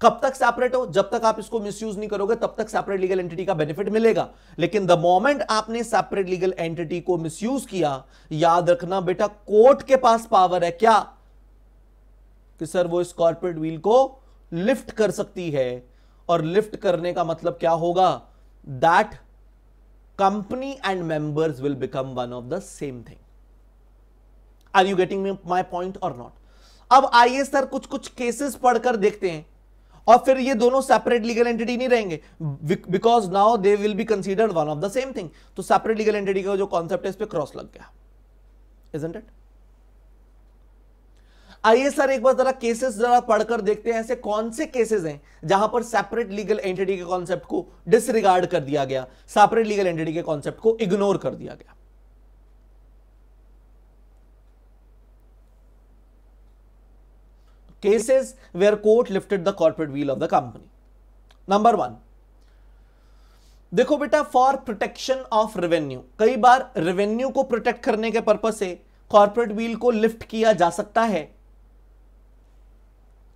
कब तक सेपरेट हो, जब तक आप इसको मिसयूज नहीं करोगे तब तक सेपरेट लीगल एंटिटी का बेनिफिट मिलेगा। लेकिन द मोमेंट आपने सेपरेट लीगल एंटिटी को मिसयूज किया, याद रखना बेटा कोर्ट के पास पावर है क्या, कि सर वो इस कॉर्पोरेट व्हील को लिफ्ट कर सकती है। और लिफ्ट करने का मतलब क्या होगा, that company and members will become one of the same thing. Are you getting my point और नॉट? अब आइए सर कुछ कुछ केसेस पढ़कर देखते हैं और फिर ये दोनों सेपरेट लीगल एंटिटी नहीं रहेंगे, because now they will be considered one of the same thing. तो सेपरेट लीगल एंटिटी का जो कॉन्सेप्ट है इस पे क्रॉस लग गया, इजंट इट? आइए सर एक बार जरा केसेस जरा पढ़कर देखते हैं, ऐसे कौन से केसेस हैं जहां पर सेपरेट लीगल एंटिटी के कॉन्सेप्ट को डिसरिगार्ड कर दिया गया, सेपरेट लीगल एंटिटी के कॉन्सेप्ट को इग्नोर कर दिया गया। Cases where court lifted the corporate veil of the company. Number 1, देखो बेटा, फॉर प्रोटेक्शन ऑफ रेवेन्यू, कई बार रेवेन्यू को प्रोटेक्ट करने के पर्पज से कॉर्पोरेट व्हील को लिफ्ट किया जा सकता है।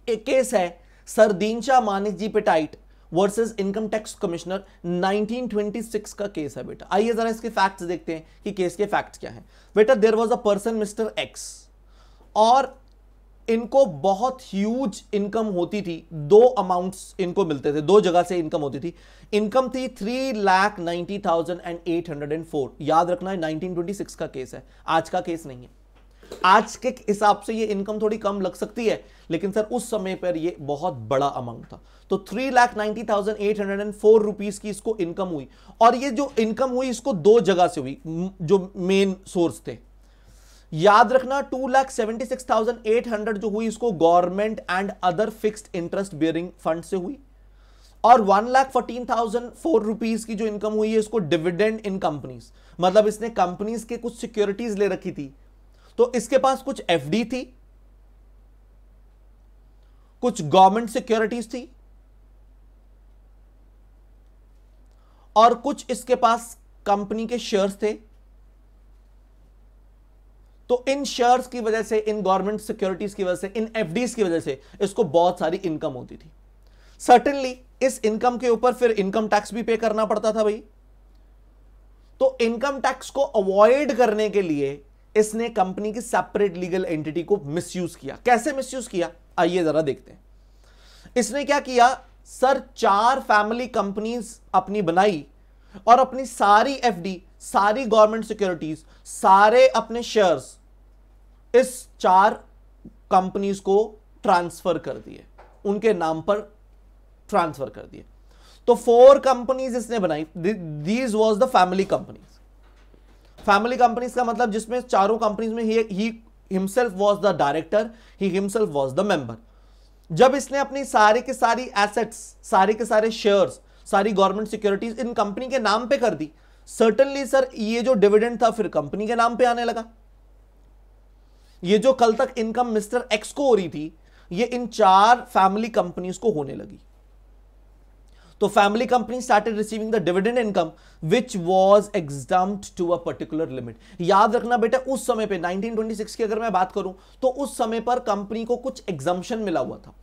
एक केस है sir Dinshaw Maneckji Petit versus income tax commissioner, 1926 का केस है बेटा। आइए जरा इसके फैक्ट्स देखते हैं कि केस के फैक्ट्स क्या हैं। बेटा, there was a person mister x, और इनको बहुत ह्यूज इनकम होती थी। दो अमाउंट्स इनको मिलते थे, दो जगह से इनकम होती थी। इनकम थी 3,90,804। याद रखना है 1926 का केस है, आज का केस नहीं है। आज के हिसाब से ये इनकम थोड़ी कम लग सकती है, लेकिन सर उस समय पर ये बहुत बड़ा अमाउंट था। तो 3,90,804 रुपीज की इसको इनकम हुई, और ये जो इनकम हुई इसको दो जगह से हुई, जो मेन सोर्स थे। याद रखना 2,76,800 जो हुई इसको government and other fixed interest bearing fund से हुई, और 1,14,004 रुपीज की जो इनकम हुई है इसको डिविडेंड इन कंपनीज, मतलब इसने कंपनीज के कुछ सिक्योरिटीज ले रखी थी, तो इसके पास कुछ एफडी थी, कुछ गवर्नमेंट सिक्योरिटीज थी, और कुछ इसके पास कंपनी के शेयर्स थे। तो इन शेयर्स की वजह से, इन गवर्नमेंट सिक्योरिटीज की वजह से, इन एफडीज की वजह से इसको बहुत सारी इनकम होती थी। सर्टेनली इस इनकम के ऊपर फिर इनकम टैक्स भी पे करना पड़ता था भाई। तो इनकम टैक्स को अवॉइड करने के लिए इसने कंपनी की सेपरेट लीगल एंटिटी को मिसयूज किया। कैसे मिसयूज किया, आइए जरा देखते हैं। इसने क्या किया सर, 4 फैमिली कंपनीज अपनी बनाई, और अपनी सारी एफडी, सारी गवर्नमेंट सिक्योरिटीज, सारे अपने शेयर्स इस 4 कंपनीज को ट्रांसफर कर दिए, उनके नाम पर ट्रांसफर कर दिए। तो 4 कंपनीज इसने बनाई, these was the family companies. Family companies का मतलब जिसमें चारों कंपनीज में he himself was the director, he himself was the member. जब इसने अपनी सारी के सारी एसेट्स, सारे के सारे शेयर्स, सारी गवर्नमेंट सिक्योरिटीज इन कंपनी के नाम पे कर दी, सर्टेनली सर ये जो डिविडेंड था फिर कंपनी के नाम पे आने लगा। ये जो कल तक इनकम मिस्टर एक्स को हो रही थी, ये इन 4 फैमिली कंपनीज को होने लगी। तो family company started receiving the dividend income which was exempt to a particular limit. याद रखना बेटा, उस समय पे 1926 की अगर मैं बात करूं तो उस समय पर कंपनी को कुछ एग्जम्पशन मिला हुआ था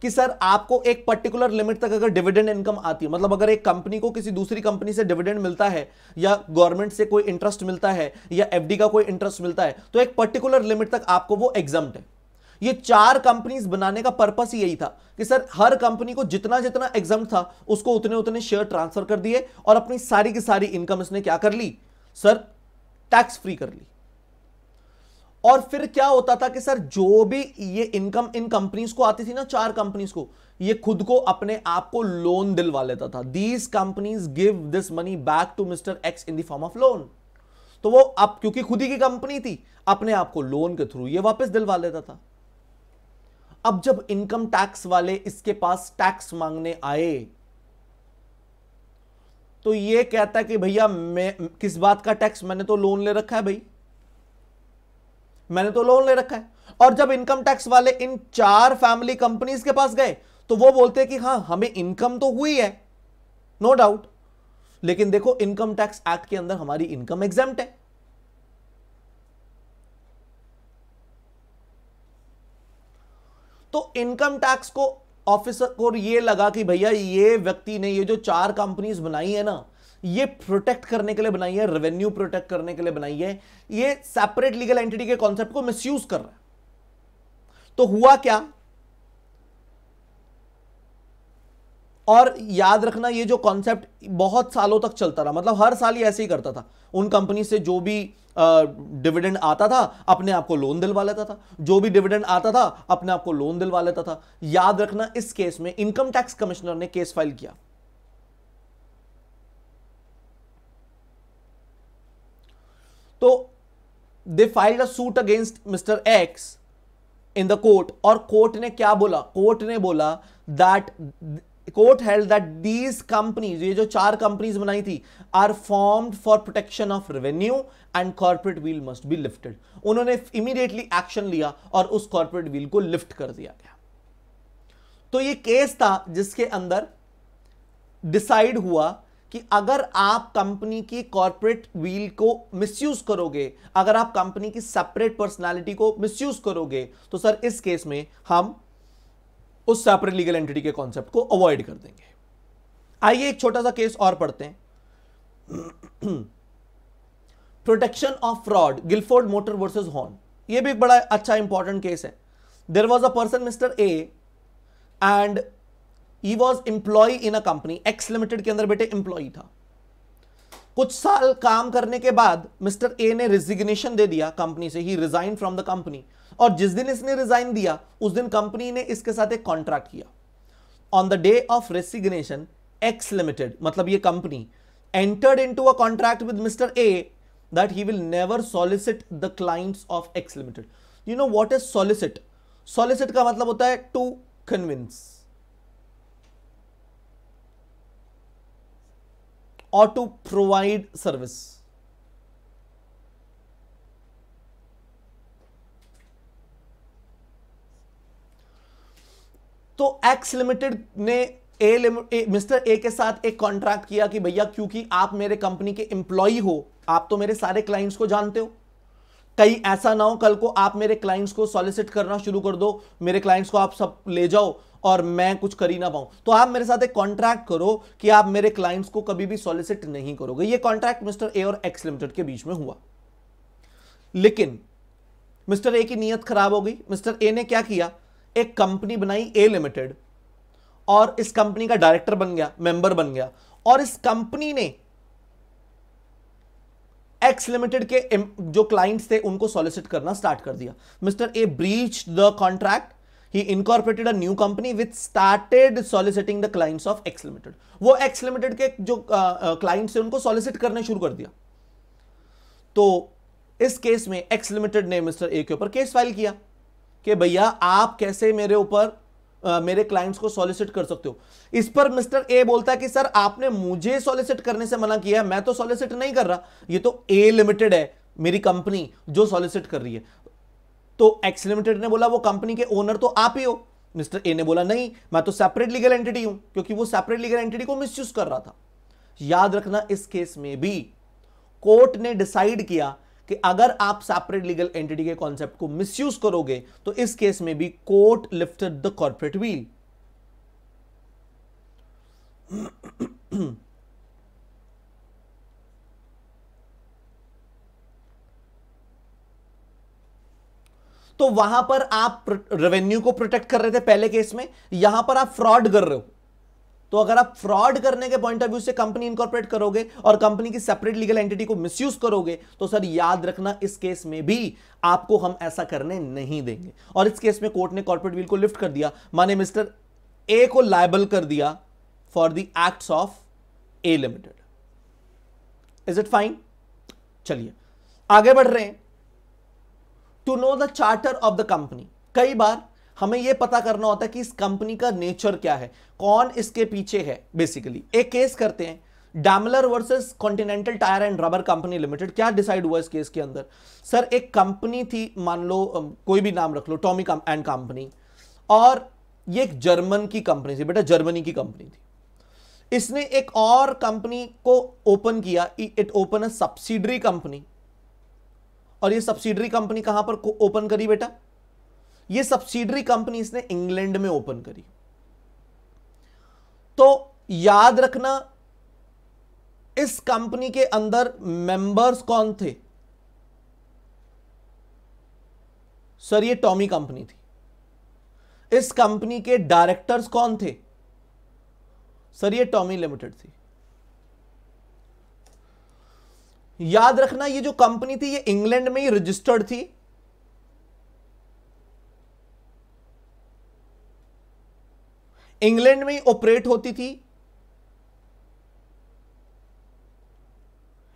कि सर आपको एक पर्टिकुलर लिमिट तक अगर डिविडेंड इनकम आती है, मतलब अगर एक कंपनी को किसी दूसरी कंपनी से डिविडेंड मिलता है, या गवर्नमेंट से कोई इंटरेस्ट मिलता है, या एफडी का कोई इंटरेस्ट मिलता है, तो एक पर्टिकुलर लिमिट तक आपको वो एग्जम्प्ट है। ये 4 कंपनीज बनाने का पर्पस ही यही था कि सर हर कंपनी को जितना जितना एग्जम्प्ट था उसको उतने उतने शेयर ट्रांसफर कर दिए, और अपनी सारी की सारी इनकम इसने क्या कर ली सर, टैक्स फ्री कर ली। और फिर क्या होता था कि सर जो भी ये इनकम इन कंपनीज को आती थी ना, 4 कंपनीज को, ये खुद को अपने आप को लोन दिलवा लेता था। These companies give this money back to mister x in the form of loan. तो वो अब क्योंकि खुद ही की कंपनी थी, अपने आप को लोन के थ्रू ये वापस दिलवा लेता था। अब जब इनकम टैक्स वाले इसके पास टैक्स मांगने आए, तो ये कहता कि भैया मैं किस बात का टैक्स, मैंने तो लोन ले रखा है भाई, मैंने तो लोन ले रखा है। और जब इनकम टैक्स वाले इन 4 फैमिली कंपनीज के पास गए तो वो बोलते कि हां हमें इनकम तो हुई है, नो डाउट, लेकिन देखो इनकम टैक्स एक्ट के अंदर हमारी इनकम एग्जेम्प्ट है। तो इनकम टैक्स को ऑफिसर को ये लगा कि भैया ये व्यक्ति ने ये जो 4 कंपनीज बनाई है ना, ये प्रोटेक्ट करने के लिए बनाई है, रेवेन्यू प्रोटेक्ट करने के लिए बनाई है, ये सेपरेट लीगल एंटिटी के कॉन्सेप्ट को मिसयूज कर रहा है। तो हुआ क्या, और याद रखना ये जो कॉन्सेप्ट बहुत सालों तक चलता रहा, मतलब हर साल ही ऐसे ही करता था। उन कंपनी से जो भी डिविडेंड आता था अपने आप को लोन दिलवा लेता था, जो भी डिविडेंड आता था अपने आप को लोन दिलवा लेता था। याद रखना इस केस में इनकम टैक्स कमिश्नर ने केस फाइल किया। तो they filed a suit against mister x in the court, और कोर्ट ने क्या बोला? कोर्ट ने बोला that court held that these companies, ये जो 4 कंपनीज बनाई थी, are formed for protection of revenue and corporate veil must be lifted. उन्होंने इमीडिएटली एक्शन लिया और उस कॉर्पोरेट व्हील को लिफ्ट कर दिया गया। तो ये केस था जिसके अंदर डिसाइड हुआ कि अगर आप कंपनी की कॉर्पोरेट व्हील को मिसयूज करोगे, अगर आप कंपनी की सेपरेट पर्सनालिटी को मिसयूज करोगे, तो सर इस केस में हम उस सेपरेट लीगल एंटिटी के कॉन्सेप्ट को अवॉइड कर देंगे। आइए एक छोटा सा केस और पढ़ते हैं। Protection of fraud, Gilford motor versus Horne. ये भी एक बड़ा अच्छा इंपॉर्टेंट केस है। There was a person mister A and he was employ in a company x limited के अंदर बेटे एम्प्लॉय था। कुछ साल काम करने के बाद मिस्टर ए ने रिजिग्नेशन दे दिया कंपनी से, ही रिजाइन फ्रॉम द कंपनी। और जिस दिन इसने रिजाइन दिया उस दिन कंपनी ने इसके साथ एक कॉन्ट्रैक्ट किया। On the day of resignation x limited, मतलब ये company, entered into a contract with mister A that he will never solicit the clients of x limited. You know what is solicit? Solicit का मतलब होता है to convince or to provide service। तो x limited ने mister A के साथ एक contract किया कि भैया क्योंकि आप मेरे कंपनी के एम्प्लॉय हो, आप तो मेरे सारे क्लाइंट्स को जानते हो, कहीं ऐसा ना हो कल को आप मेरे क्लाइंट्स को सॉलिसिट करना शुरू कर दो, मेरे क्लाइंट्स को आप सब ले जाओ और मैं कुछ कर ही ना पाऊं, तो आप मेरे साथ एक कॉन्ट्रैक्ट करो कि आप मेरे क्लाइंट्स को कभी भी सॉलिसिट नहीं करोगे। ये कॉन्ट्रैक्ट मिस्टर ए और एक्स लिमिटेड के बीच में हुआ। लेकिन मिस्टर ए की नीयत खराब हो गई। मिस्टर ए ने क्या किया? एक कंपनी बनाई ए लिमिटेड, और इस कंपनी का डायरेक्टर बन गया, मेंबर बन गया, और इस कंपनी ने एक्स लिमिटेड के जो क्लाइंट्स थे उनको सॉलिसिट करना स्टार्ट कर दिया। Mister A breached the contract, he incorporated a new company which started soliciting the clients of X Limited। वो X Limited के जो क्लाइंट्स हैं उनको सॉलिसिट करने शुरू कर दिया। तो इस केस में X Limited ने मिस्टर ए के ऊपर केस फाइल किया कि भैया आप कैसे मेरे ऊपर मेरे क्लाइंट्स को सॉलिसिट कर सकते हो। इस पर मिस्टर ए बोलता है कि सर आपने मुझे सॉलिसिट करने से मना किया है, मैं तो सॉलिसिट नहीं कर रहा, ये तो ए लिमिटेड है मेरी कंपनी जो सॉलिसिट कर रही है। तो एक्स लिमिटेड ने बोला वो कंपनी के ओनर तो आप ही हो। मिस्टर ए ने बोला नहीं, मैं तो सेपरेट लीगल एंटिटी हूं, क्योंकि वो सेपरेट लीगल एंटिटी को मिसयूज कर रहा था। याद रखना इस केस में भी कोर्ट ने डिसाइड किया कि अगर आप सेपरेट लीगल एंटिटी के कॉन्सेप्ट को मिसयूज करोगे तो इस केस में भी court lifted the corporate veil. तो वहां पर आप रेवेन्यू को प्रोटेक्ट कर रहे थे पहले केस में, यहां पर आप फ्रॉड कर रहे हो। तो अगर आप फ्रॉड करने के पॉइंट ऑफ व्यू से कंपनी इनकॉर्पोरेट करोगे और कंपनी की सेपरेट लीगल एंटिटी को मिसयूज करोगे, तो सर याद रखना इस केस में भी आपको हम ऐसा करने नहीं देंगे। और इस केस में कोर्ट ने कॉर्पोरेट व्हील को लिफ्ट कर दिया, माने मिस्टर ए को लायबल कर दिया for the acts of a limited. Is it fine? चलिए आगे बढ़ रहे हैं। To know the charter of the company, कई बार हमें यह पता करना होता है कि इस कंपनी का नेचर क्या है, कौन इसके पीछे है। बेसिकली एक केस करते हैं, Daimler versus continental tyre and rubber company limited. क्या डिसाइड हुआ इस केस के अंदर? सर एक कंपनी थी, मान लो कोई भी नाम रख लो, टॉमी एंड कंपनी, और ये एक जर्मन की कंपनी थी बेटा, जर्मनी की कंपनी थी। इसने एक और कंपनी को ओपन किया, it open a subsidiary company. और ये सब्सिडरी कंपनी कहां पर ओपन करी बेटा? ये सब्सिडरी कंपनी इसने इंग्लैंड में ओपन करी। तो याद रखना इस कंपनी के अंदर मेंबर्स कौन थे? सर ये टॉमी कंपनी थी। इस कंपनी के डायरेक्टर्स कौन थे? सर ये टॉमी लिमिटेड थी। याद रखना ये जो कंपनी थी ये इंग्लैंड में ही रजिस्टर्ड थी, इंग्लैंड में ही ऑपरेट होती थी,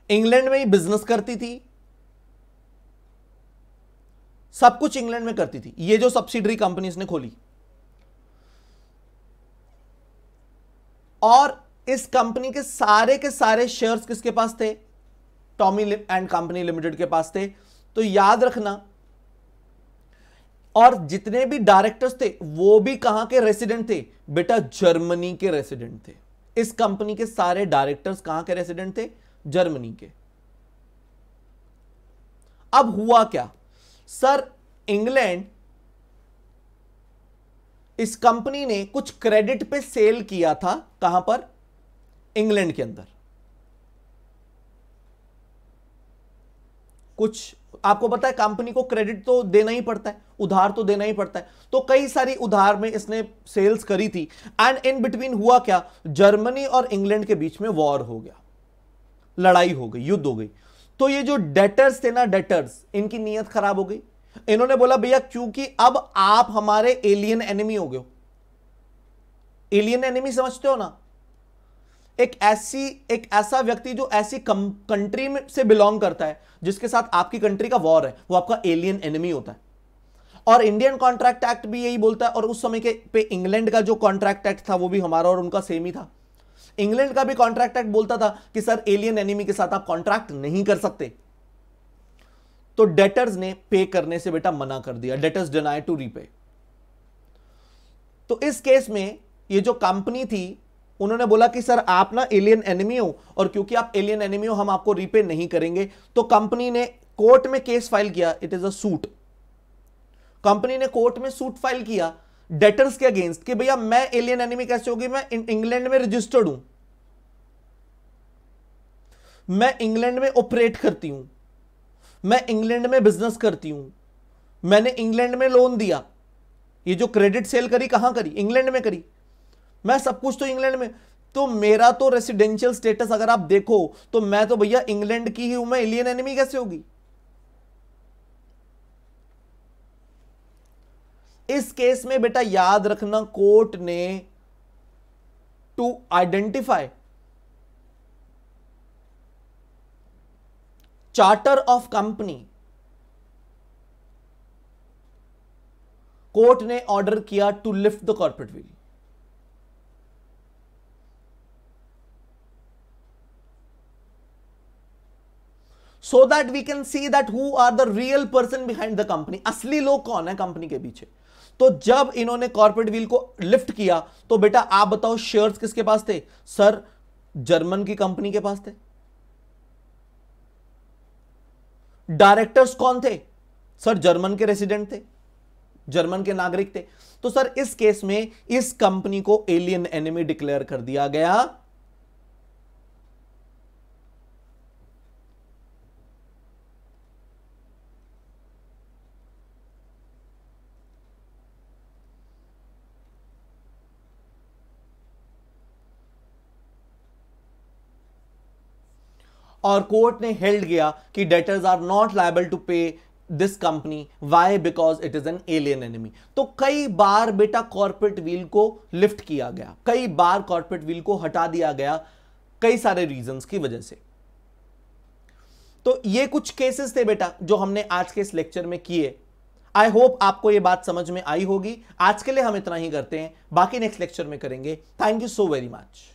इंग्लैंड में ही बिजनेस करती थी, सब कुछ इंग्लैंड में करती थी। ये जो सब्सिडरी कंपनी इसने खोली, और इस कंपनी के सारे शेयर्स किसके पास थे? टॉमी एंड कंपनी लिमिटेड के पास थे। तो याद रखना, और जितने भी डायरेक्टर्स थे वो भी कहां के रेसिडेंट थे? बेटा जर्मनी के रेसिडेंट थे। इस कंपनी के सारे डायरेक्टर्स कहां के रेसिडेंट थे? जर्मनी के। अब हुआ क्या सर, इंग्लैंड, इस कंपनी ने कुछ क्रेडिट पे सेल किया था। कहां पर? इंग्लैंड के अंदर। कुछ आपको पता है कंपनी को क्रेडिट तो देना ही पड़ता है, उधार तो देना ही पड़ता है। तो कई सारी उधार में इसने सेल्स करी थी, एंड इन बिटवीन हुआ क्या? जर्मनी और इंग्लैंड के बीच में वॉर हो गया, लड़ाई हो गई, युद्ध हो गई। तो ये जो डेटर्स थे ना, डेटर्स, इनकी नीयत खराब हो गई। इन्होंने बोला भैया क्योंकि अब आप हमारे एलियन एनिमी हो गए हो। एलियन एनिमी समझते हो ना? एक ऐसा व्यक्ति जो ऐसी कंट्री में से बिलोंग करता है जिसके साथ आपकी कंट्री का वॉर है, वो आपका एलियन एनिमी होता है। और इंडियन कॉन्ट्रैक्ट एक्ट भी यही बोलता है, और उस समय के पे इंग्लैंड का जो कॉन्ट्रैक्ट एक्ट था वो भी हमारा और उनका सेम ही था। इंग्लैंड का भी कॉन्ट्रैक्ट एक्ट बोलता था कि सर एलियन एनिमी के साथ आप कॉन्ट्रैक्ट नहीं कर सकते। तो डेटर्स ने पे करने से बेटा मना कर दिया, डेटर्स डिनाई टू रीपे। तो इस केस में ये जो कंपनी थी उन्होंने बोला कि सर आप ना एलियन एनिमी हो, और क्योंकि आप एलियन एनिमी हो हम आपको रीपे नहीं करेंगे। तो कंपनी ने कोर्ट में केस फाइल किया, it is a suit. Company ने कोर्ट में सूट फाइल किया डेटर्स के अगेंस्ट कि भैया मैं एलियन एनिमी कैसे होगी, मैं इंग्लैंड में रजिस्टर्ड हूं, मैं इंग्लैंड में ऑपरेट करती हूं, मैं इंग्लैंड में बिजनेस करती हूं, मैंने इंग्लैंड में लोन दिया, ये जो क्रेडिट सेल करी कहां करी? इंग्लैंड में करी, मैं सब कुछ तो इंग्लैंड में। तो मेरा तो रेसिडेंशियल स्टेटस अगर आप देखो तो मैं तो भैया इंग्लैंड की ही हूं, मैं एलियन एनिमी कैसे होगी? इस केस में बेटा याद रखना, कोर्ट ने to identify charter of company, court ने ऑर्डर किया to lift the corporate veil. So that we can see that who are the real person behind the company, असली लोग कौन है कंपनी के पीछे। तो जब इन्होंने कॉर्पोरेट व्हील को लिफ्ट किया तो बेटा आप बताओ शेयर्स किसके पास थे? सर जर्मन की कंपनी के पास थे। डायरेक्टर्स कौन थे? सर जर्मन के रेसिडेंट थे, जर्मन के नागरिक थे। तो सर इस केस में इस कंपनी को एलियन एनिमी डिक्लेयर कर दिया गया। और कोर्ट ने हेल्ड किया कि debtors are not liable to pay this company, why? Because it is an alien enemy. तो कई बार बेटा कॉर्पोरेट व्हील को लिफ्ट किया गया, कई बार कॉर्पोरेट व्हील को हटा दिया गया, कई सारे रीजंस की वजह से। तो ये कुछ केसेस थे बेटा जो हमने आज के इस लेक्चर में किए। आई होप आपको ये बात समझ में आई होगी। आज के लिए हम इतना ही करते हैं, बाकी नेक्स्ट लेक्चर में करेंगे। Thank you so very much.